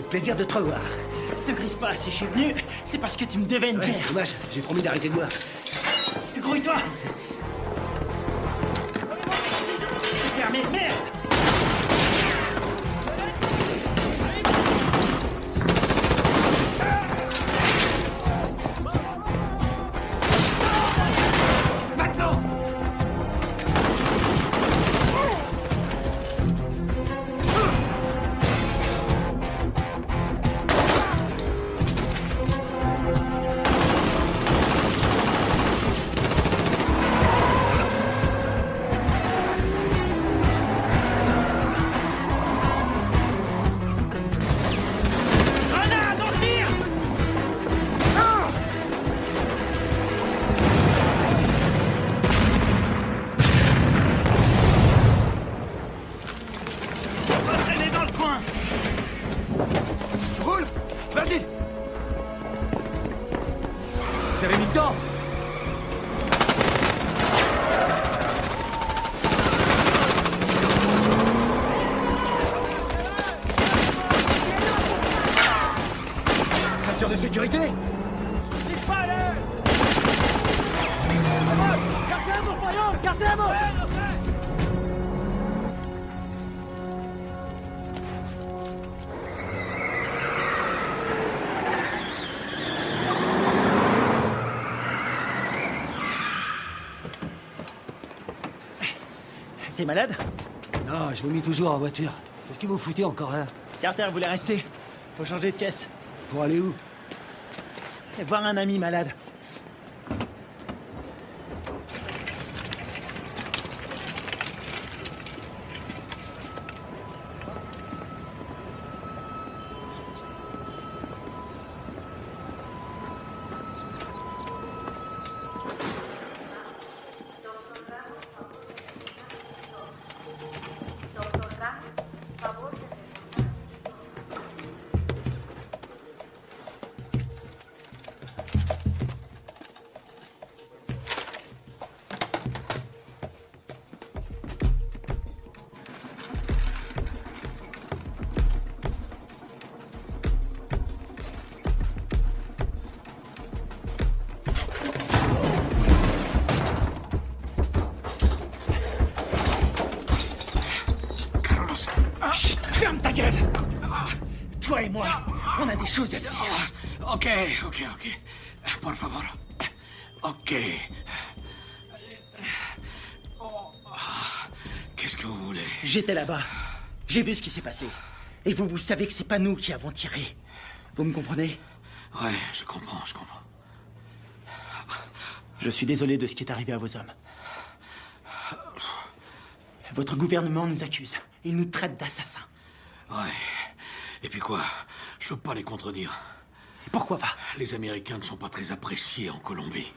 Plaisir de te revoir. Te grise pas, si je suis venu, c'est parce que tu me devais une bière. C'est dommage, j'ai promis d'arrêter de boire. Grouille-toi. C'est fermé, merde. De sécurité. T'es malade? Non, je vomis toujours en voiture. Qu'est-ce que vous foutez encore là? Carter voulait rester. Faut changer de caisse. Pour aller où? Voir un ami malade. moi, on a des choses à se dire. Ok. Por favor. Ok. Qu'est-ce que vous voulez? J'étais là-bas. J'ai vu ce qui s'est passé. Et vous savez que c'est pas nous qui avons tiré. Vous me comprenez? Ouais, je comprends. Je suis désolé de ce qui est arrivé à vos hommes. Votre gouvernement nous accuse. Il nous traite d'assassins. Ouais. Et puis quoi? Je peux pas les contredire. Et pourquoi pas? Les Américains ne sont pas très appréciés en Colombie.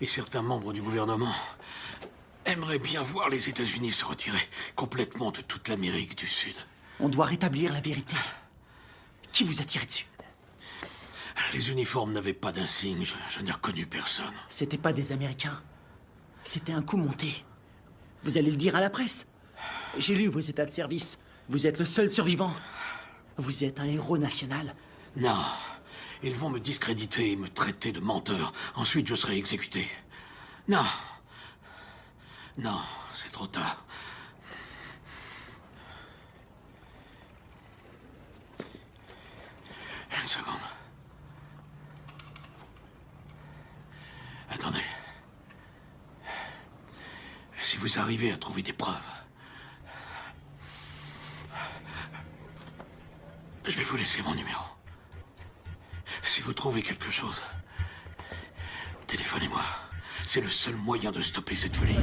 Et certains membres du gouvernement aimeraient bien voir les États-Unis se retirer complètement de toute l'Amérique du Sud. On doit rétablir la vérité. Qui vous a tiré dessus? Les uniformes n'avaient pas d'insigne. Je n'ai reconnu personne. C'était pas des Américains. C'était un coup monté. Vous allez le dire à la presse. J'ai lu vos états de service. Vous êtes le seul survivant. Vous êtes un héros national. Non. Ils vont me discréditer et me traiter de menteur. Ensuite, je serai exécuté. Non, c'est trop tard. Une seconde. Attendez. Si vous arrivez à trouver des preuves, je vais vous laisser mon numéro. Si vous trouvez quelque chose, téléphonez-moi. C'est le seul moyen de stopper cette folie.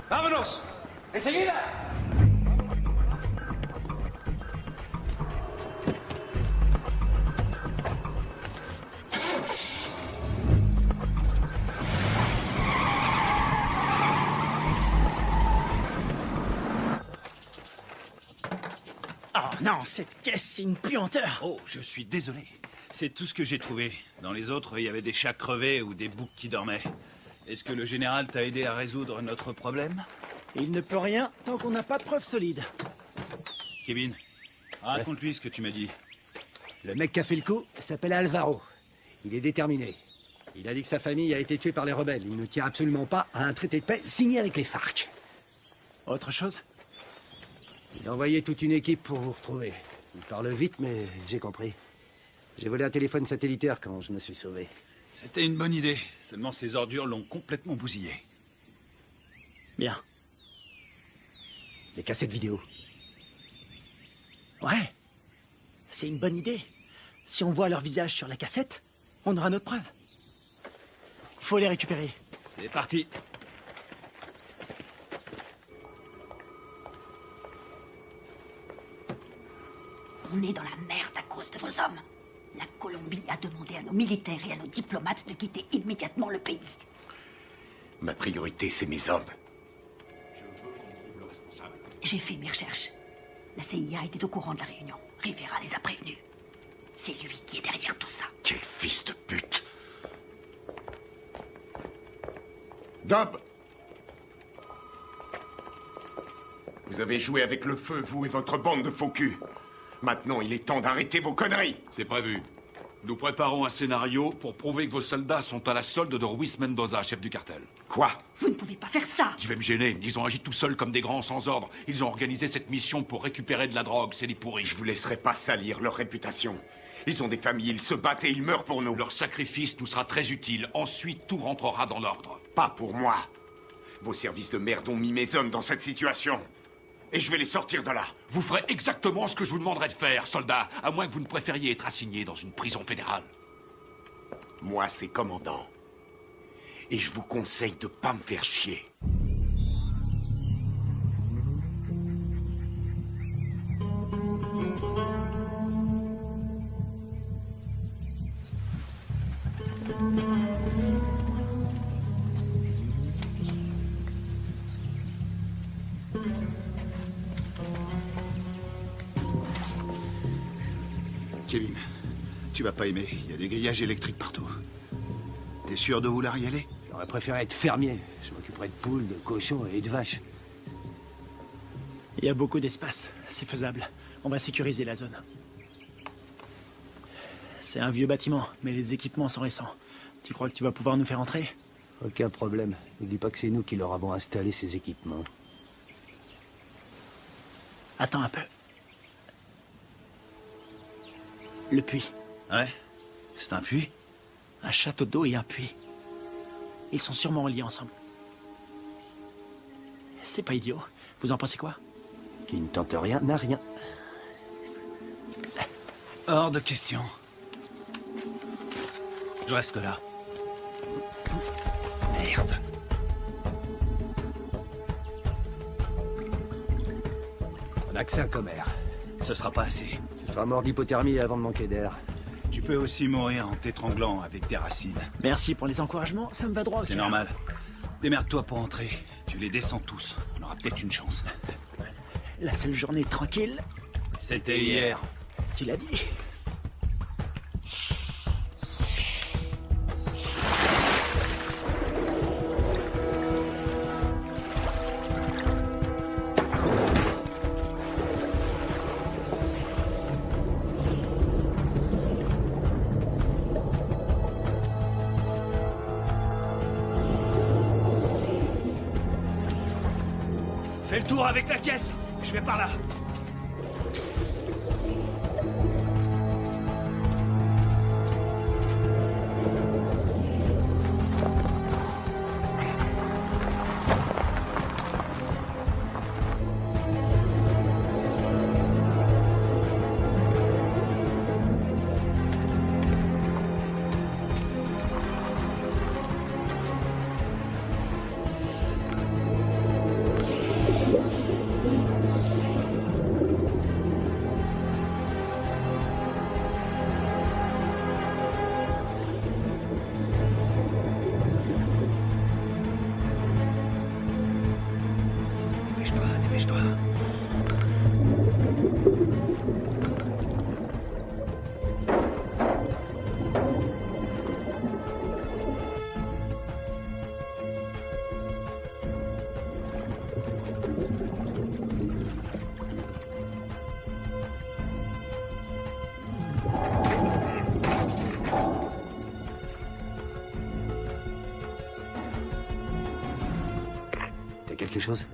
¡Vámonos! ¡Enseguida! Oh non, cette caisse, c'est une puanteur. Oh, je suis désolé. C'est tout ce que j'ai trouvé. Dans les autres, il y avait des chats crevés ou des boucs qui dormaient. Est-ce que le général t'a aidé à résoudre notre problème? Il ne peut rien tant qu'on n'a pas de preuves solides. Kevin, raconte-lui ce que tu m'as dit. Le mec qui a fait le coup s'appelle Alvaro. Il est déterminé. Il a dit que sa famille a été tuée par les rebelles. Il ne tient absolument pas à un traité de paix signé avec les FARC. Autre chose? Il a envoyé toute une équipe pour vous retrouver. Il parle vite, mais j'ai compris. J'ai volé un téléphone satellitaire quand je me suis sauvé. C'était une bonne idée. Seulement ces ordures l'ont complètement bousillé. Bien. Les cassettes vidéo. Ouais. C'est une bonne idée. Si on voit leur visage sur la cassette, on aura notre preuve. Il faut les récupérer. C'est parti. On est dans la merde à cause de vos hommes. La Colombie a demandé à nos militaires et à nos diplomates de quitter immédiatement le pays. Ma priorité, c'est mes hommes. J'ai fait mes recherches. La CIA était au courant de la réunion. Rivera les a prévenus. C'est lui qui est derrière tout ça. Quel fils de pute! Dub! Vous avez joué avec le feu, vous et votre bande de faux culs. Maintenant, il est temps d'arrêter vos conneries. C'est prévu. Nous préparons un scénario pour prouver que vos soldats sont à la solde de Ruiz Mendoza, chef du cartel. Quoi? Vous ne pouvez pas faire ça. Je vais me gêner. Ils ont agi tout seuls comme des grands sans ordre. Ils ont organisé cette mission pour récupérer de la drogue. C'est des pourris. Je vous laisserai pas salir leur réputation. Ils ont des familles, ils se battent et ils meurent pour nous. Leur sacrifice nous sera très utile. Ensuite, tout rentrera dans l'ordre. Pas pour moi. Vos services de merde ont mis mes hommes dans cette situation. Et je vais les sortir de là. Vous ferez exactement ce que je vous demanderai de faire, soldat, à moins que vous ne préfériez être assigné dans une prison fédérale. Moi, c'est commandant. Et je vous conseille de pas me faire chier. Kevin, tu vas pas aimer. Il y a des grillages électriques partout. T'es sûr de vouloir y aller? J'aurais préféré être fermier. Je m'occuperais de poules, de cochons et de vaches. Il y a beaucoup d'espace. C'est faisable. On va sécuriser la zone. C'est un vieux bâtiment, mais les équipements sont récents. Tu crois que tu vas pouvoir nous faire entrer? Aucun problème. N'oublie pas que c'est nous qui leur avons installé ces équipements. Attends un peu. Le puits. Ouais? C'est un puits? Un château d'eau et un puits. Ils sont sûrement reliés ensemble. C'est pas idiot. Vous en pensez quoi? Qui ne tente rien n'a rien. Hors de question. Je reste là. Merde. On a que ça comme air. Ce sera pas assez. Tu seras mort d'hypothermie avant de manquer d'air. Tu peux aussi mourir en t'étranglant avec des racines. Merci pour les encouragements, ça me va droit au C'est cœur. normal. Démerde-toi pour entrer. Tu les descends tous. On aura peut-être une chance. La seule journée tranquille, c'était hier. Tu l'as dit. Fais le tour avec la caisse. Je vais par là. Dépêche-toi. T'as quelque chose?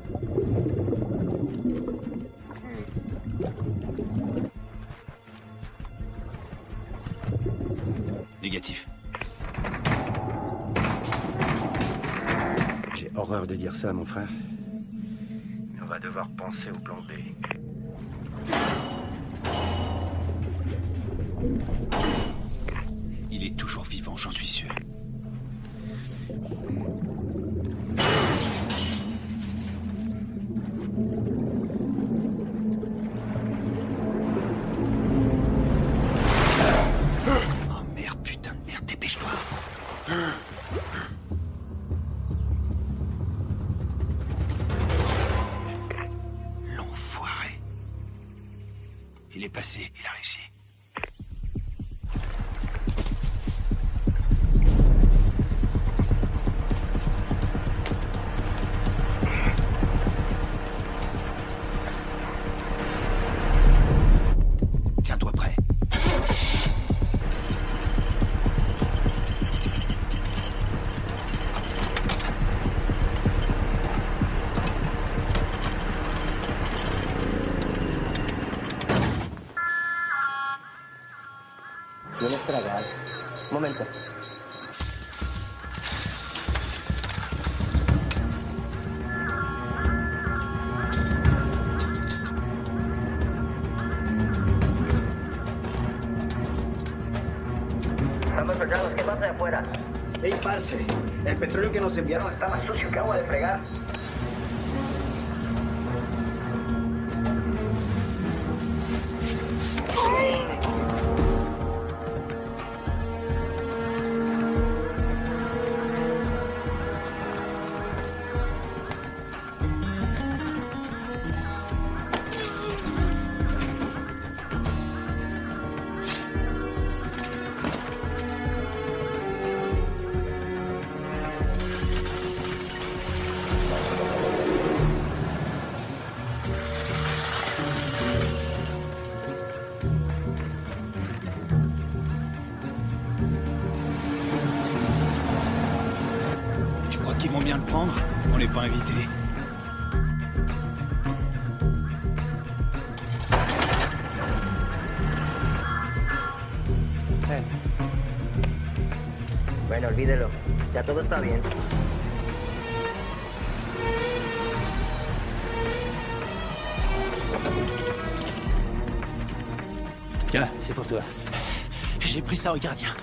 Négatif. J'ai horreur de dire ça, mon frère. On va devoir penser au plan B. Il est toujours vivant, j'en suis sûr. Oh merde, putain de merde, dépêche-toi. L'enfoiré. Il est passé, il a réussi. Tiens-toi prêt. ¿Tienes tragar? Un momento. Estamos soldados, ¿qué pasa de afuera? Ey, parce, el petróleo que nos enviaron está más sucio que agua de fregar. Tu crois qu'ils vont bien le prendre? On n'est pas invités. gente. Bueno, olvídelo. Ya todo está bien. Tiens, c'est pour toi. J'ai pris ça au gardien.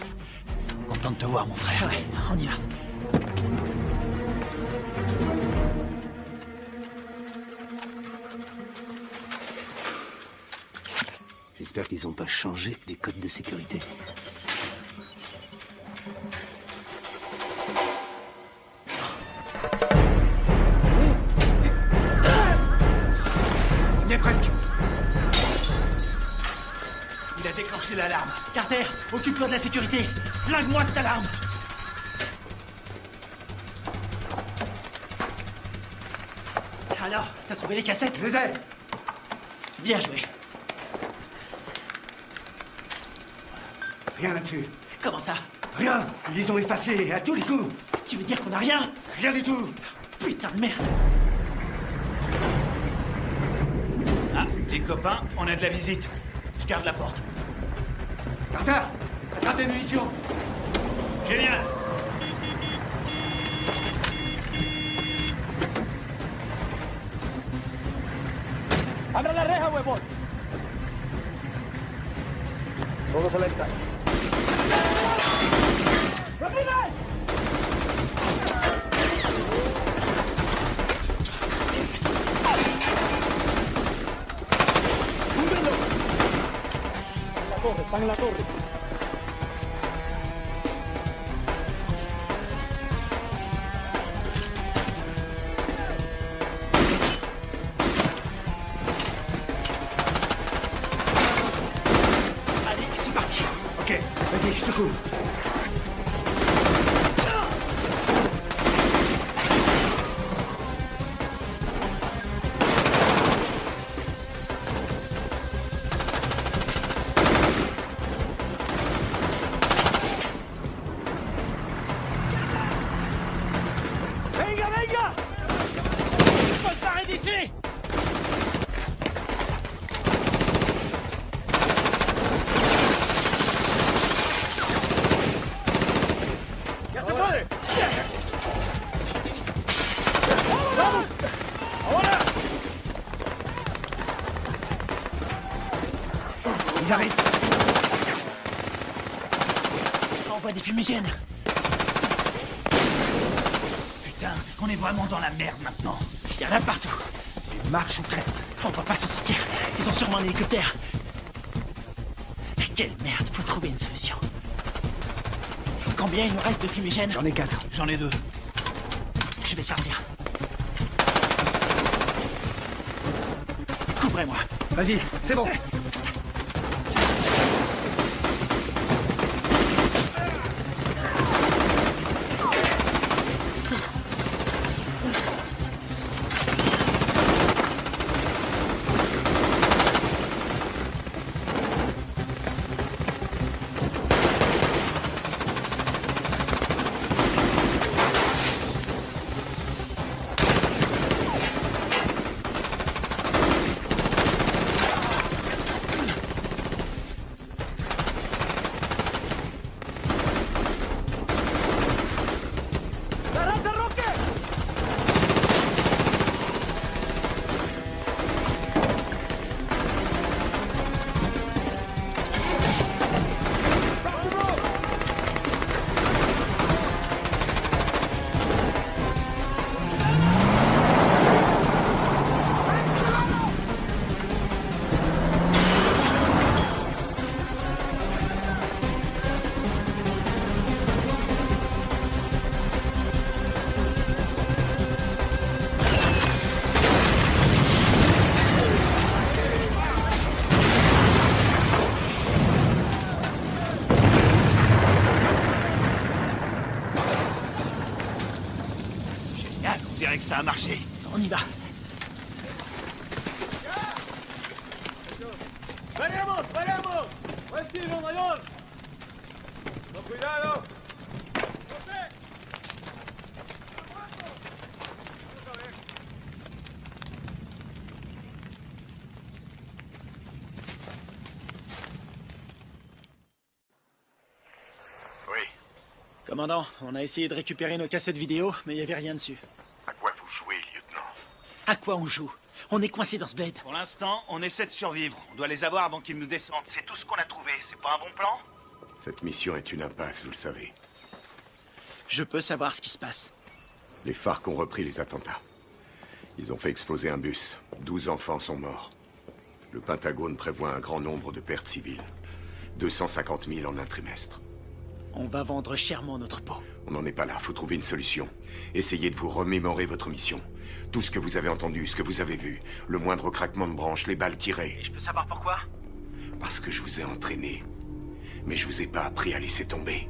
Content de te voir, mon frère. Ouais, on y va. J'espère qu'ils n'ont pas changé les codes de sécurité. On y est presque. Il a déclenché l'alarme. Carter, occupe-toi de la sécurité. Flingue-moi cette alarme. Alors, t'as trouvé les cassettes? Je les ai. Bien joué. Rien là-dessus. Comment ça? Rien. Ils les ont effacés à tous les coups. Tu veux dire qu'on n'a rien? Rien du tout. Putain de merde. Ah, les copains, on a de la visite. Je garde la porte. Carter, attrape les munitions. Génial. ¡Abra la reja, huevón! Todo se le cae. ¡Rápido! ¡Húndelo! En la torre, están en la torre. Ok, vas-y, je te couvre. ¡Venga, venga! ¡Soltaré d'ici! ¡Ya se puede! ¡Vamos! ¡Ahora! Ils arrivent. Envoie des fumigènes. Putain, on est vraiment dans la merde maintenant. Il y en a partout. Marche ou crève. On va pas s'en sortir. Ils ont sûrement un hélicoptère. Quelle merde, faut trouver une solution. Combien il nous reste de fumigènes? J'en ai 4. J'en ai 2. Je vais te servir. Couvrez-moi. Vas-y, c'est bon. ¡Garante, Roque! Génial, on dirait que ça a marché. On y va. ¡Veremos, veremos! ¡Buen tiro, mayor! ¡Con cuidado! Commandant, on a essayé de récupérer nos cassettes vidéo, mais il n'y avait rien dessus. À quoi vous jouez, lieutenant? À quoi on joue? On est coincé dans ce bled. Pour l'instant, on essaie de survivre. On doit les avoir avant qu'ils nous descendent. C'est tout ce qu'on a trouvé. C'est pas un bon plan? Cette mission est une impasse, vous le savez. Je peux savoir ce qui se passe. Les FARC ont repris les attentats. Ils ont fait exploser un bus. 12 enfants sont morts. Le Pentagone prévoit un grand nombre de pertes civiles. 250 000 en un trimestre. On va vendre chèrement notre peau. On n'en est pas là, faut trouver une solution. Essayez de vous remémorer votre mission. Tout ce que vous avez entendu, ce que vous avez vu. Le moindre craquement de branche, les balles tirées. Et je peux savoir pourquoi? Parce que je vous ai entraîné. Mais je vous ai pas appris à laisser tomber.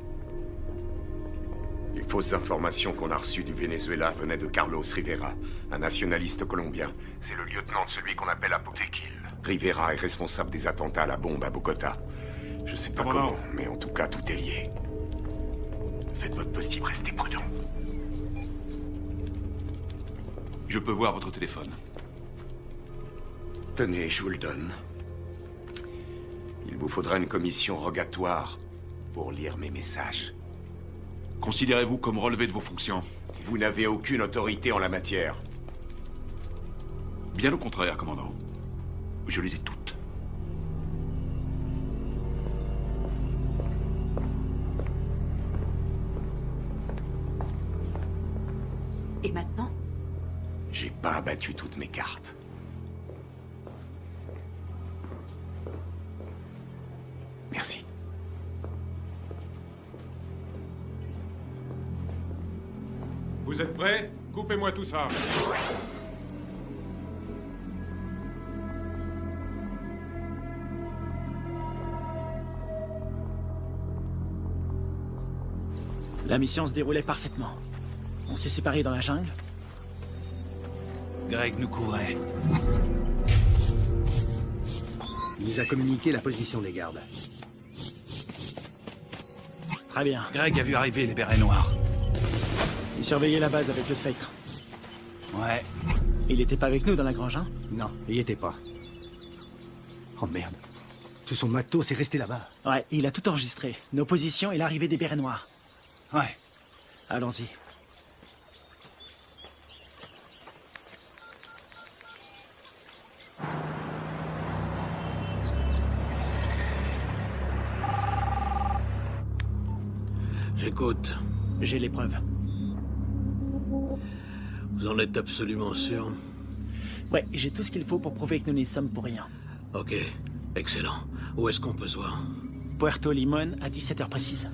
Les fausses informations qu'on a reçues du Venezuela venaient de Carlos Rivera, un nationaliste colombien. C'est le lieutenant de celui qu'on appelle Apotequil. Rivera est responsable des attentats à la bombe à Bogota. Je sais pas comment, mais en tout cas, tout est lié. Faites votre possible, restez prudent. Je peux voir votre téléphone. Tenez, je vous le donne. Il vous faudra une commission rogatoire pour lire mes messages. Considérez-vous comme relevé de vos fonctions? Vous n'avez aucune autorité en la matière. Bien au contraire, commandant. Je les ai toutes. Et maintenant? J'ai pas abattu toutes mes cartes. Merci. Vous êtes prêts? Coupez-moi tout ça. La mission se déroulait parfaitement. On s'est séparés dans la jungle. Greg nous couvrait. Il nous a communiqué la position des gardes. Très bien. Greg a vu arriver les bérets noirs. Il surveillait la base avec le Spectre. Ouais. Il était pas avec nous dans la grange, hein? Non, il y était pas. Oh merde. Tout son matos est resté là-bas. Ouais, il a tout enregistré. Nos positions et l'arrivée des bérets noirs. Ouais. Allons-y. J'écoute. J'ai les preuves. Vous en êtes absolument sûr? Ouais, j'ai tout ce qu'il faut pour prouver que nous n'y sommes pour rien. Ok, excellent. Où est-ce qu'on peut se voir? Puerto Limón à 17h précise.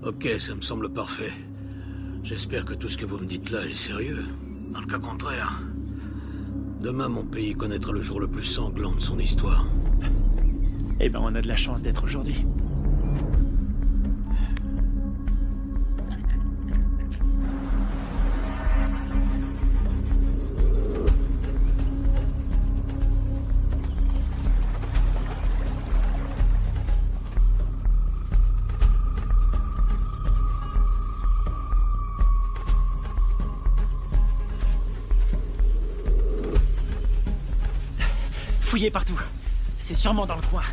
Ok, ça me semble parfait. J'espère que tout ce que vous me dites là est sérieux. Dans le cas contraire, demain mon pays connaîtra le jour le plus sanglant de son histoire. Eh ben, on a de la chance d'être aujourd'hui. Fouillez partout. C'est sûrement dans le coin.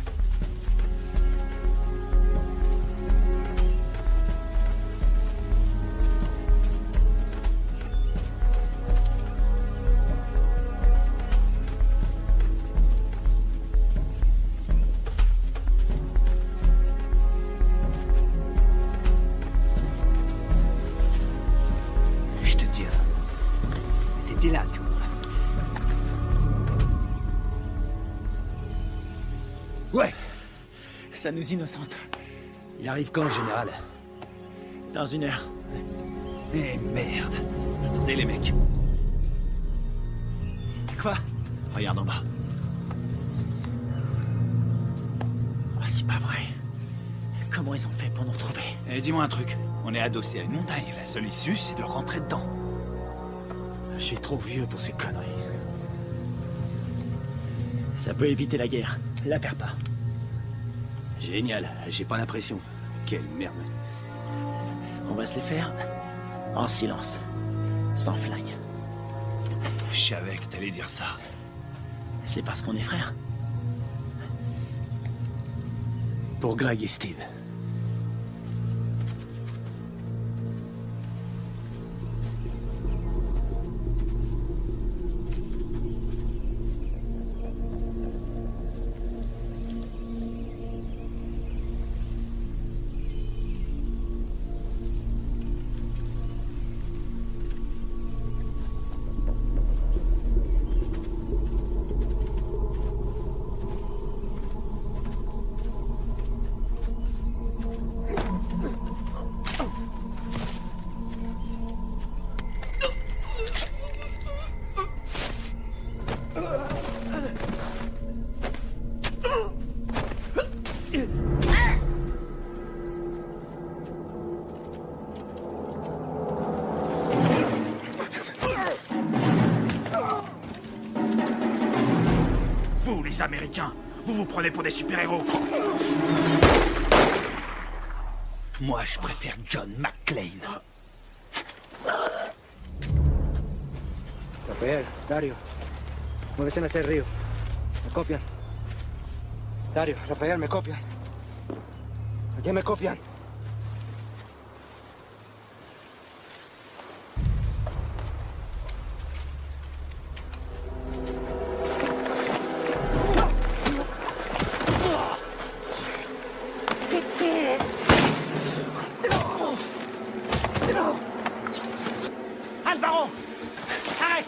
Je te tiens. T'étais là, toi. Ouais. Ça nous innocente. Il arrive quand, général? Dans 1 heure. Eh merde. Attendez les mecs. Quoi? Regarde en bas. Oh, c'est pas vrai. Comment ils ont fait pour nous retrouver? Eh, dis-moi un truc. On est adossé à une montagne. La seule issue, c'est de rentrer dedans. Je suis trop vieux pour ces conneries. Ça peut éviter la guerre. La perds pas. Génial. J'ai pas l'impression. Quelle merde. On va se les faire en silence. Sans flingue. Je savais que t'allais dire ça. C'est parce qu'on est frères. Pour Greg et Steve. Vous, les Américains, vous vous prenez pour des super-héros. Moi, je préfère John McClane. Rafael, Dario, muévese hacia el río. Me copian. Dario, Rafael, me copian. Aquí me copian. Alvaro! Arrête!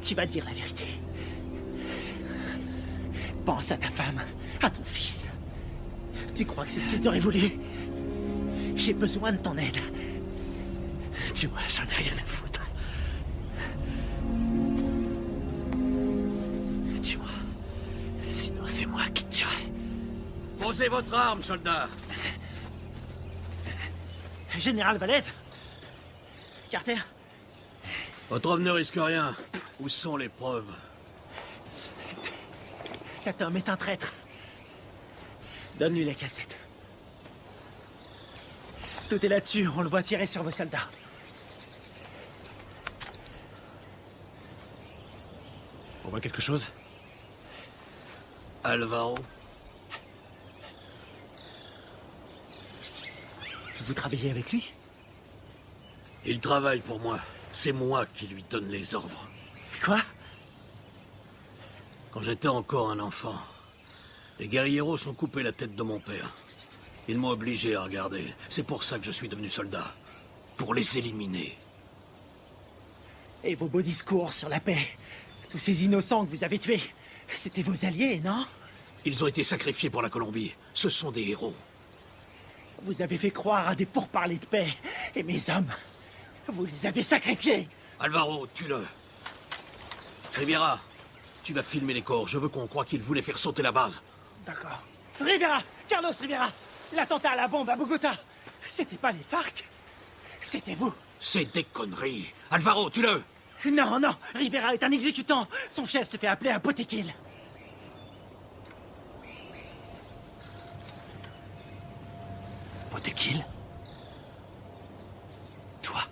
Tu vas dire la vérité. Pense à ta femme, à ton fils. Tu crois que c'est ce qu'ils auraient voulu? J'ai besoin de ton aide. Tu vois, j'en ai rien à foutre. Tu vois, sinon c'est moi qui te tuerai. Posez votre arme, soldat. Général Valez? Carter? Votre homme ne risque rien. Où sont les preuves? Cet homme est un traître. Donne-lui la cassette. Tout est là-dessus, on le voit tirer sur vos soldats. On voit quelque chose? Alvaro. Vous travaillez avec lui? Il travaille pour moi. C'est moi qui lui donne les ordres. Quoi? Quand j'étais encore un enfant, les guerrilleros ont coupé la tête de mon père. Ils m'ont obligé à regarder. C'est pour ça que je suis devenu soldat. Pour les éliminer. Et vos beaux discours sur la paix? Tous ces innocents que vous avez tués, c'était vos alliés, non? Ils ont été sacrifiés pour la Colombie. Ce sont des héros. Vous avez fait croire à des pourparlers de paix. Et mes hommes, vous les avez sacrifiés. Alvaro, tue-le. Riviera, tu vas filmer les corps. Je veux qu'on croie qu'ils voulaient faire sauter la base. D'accord. Rivera! Carlos Rivera! L'attentat à la bombe à Bogota! C'était pas les FARC? C'était vous! C'est des conneries! Alvaro, tue-le! Non, non! Rivera est un exécutant! Son chef se fait appeler un Botequil! Botequil? Toi?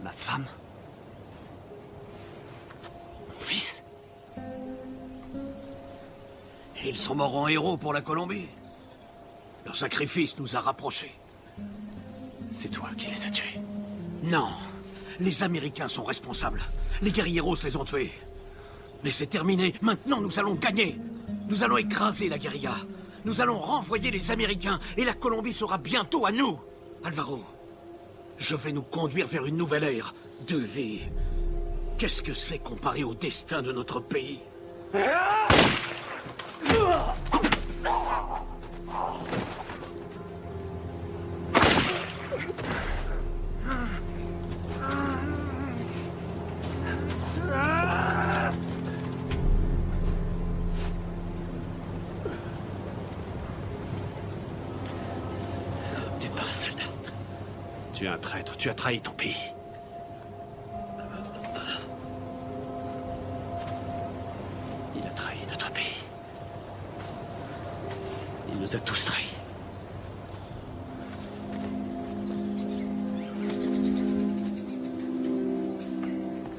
Ma femme? Mon fils? Ils sont morts en héros pour la Colombie. Leur sacrifice nous a rapprochés. C'est toi qui les as tués? Non. Les Américains sont responsables. Les guerrilleros les ont tués. Mais c'est terminé. Maintenant, nous allons gagner. Nous allons écraser la guérilla. Nous allons renvoyer les Américains et la Colombie sera bientôt à nous. Alvaro, je vais nous conduire vers une nouvelle ère de vie. Qu'est-ce que c'est comparé au destin de notre pays? Tu es un traître, tu as trahi ton pays. Il a trahi notre pays. Il nous a tous trahis.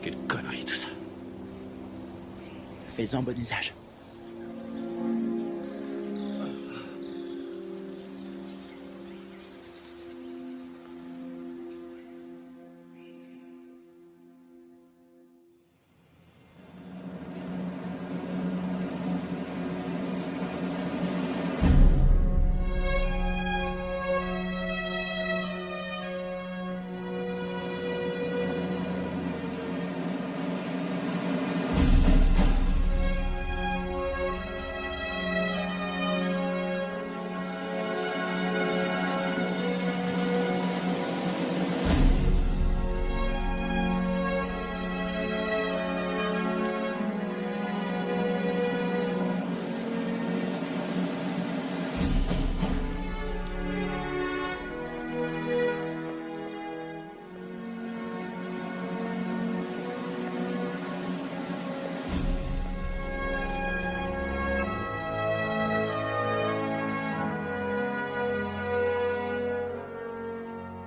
Quelle connerie tout ça. Fais-en bon usage.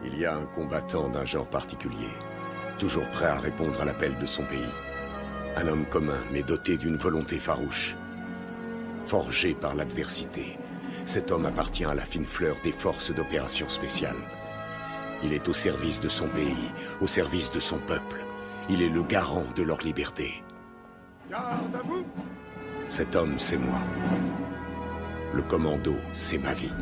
Il y a un combattant d'un genre particulier, toujours prêt à répondre à l'appel de son pays. Un homme commun, mais doté d'une volonté farouche. Forgé par l'adversité, cet homme appartient à la fine fleur des forces d'opération spéciales. Il est au service de son pays, au service de son peuple. Il est le garant de leur liberté. Garde à vous! Cet homme, c'est moi. Le commando, c'est ma vie.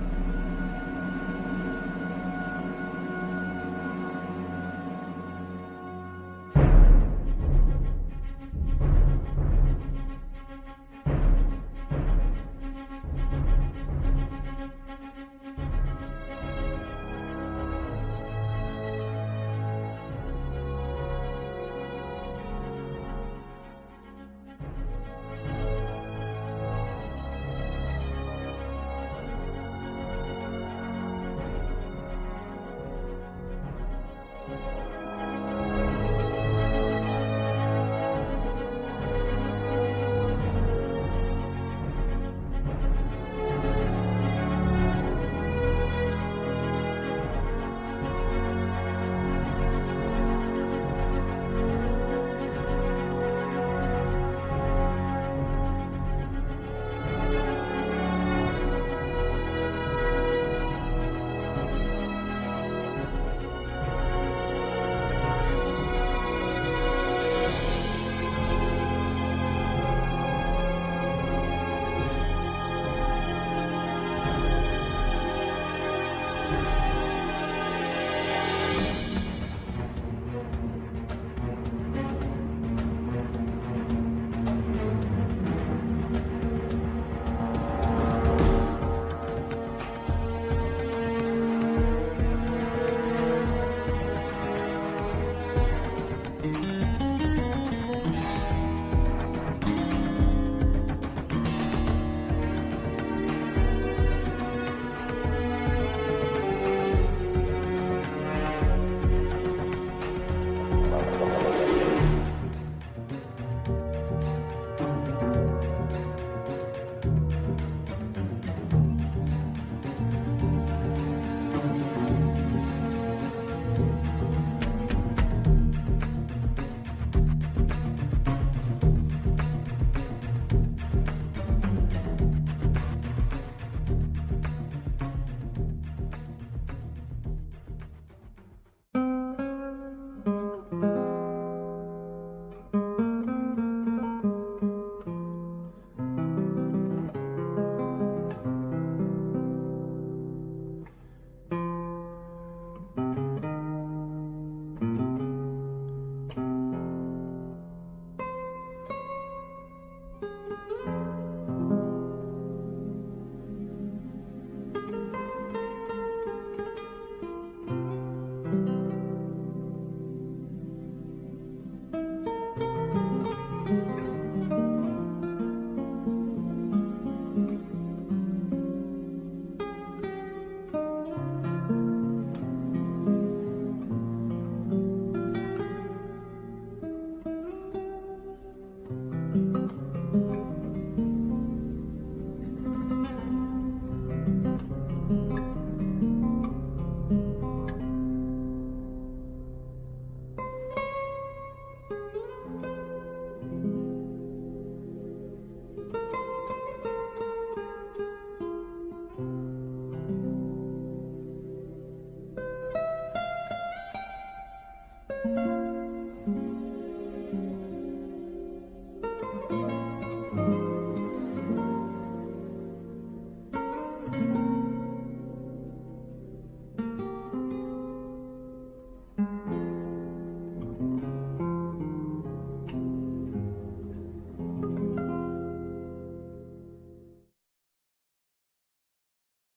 Thank you.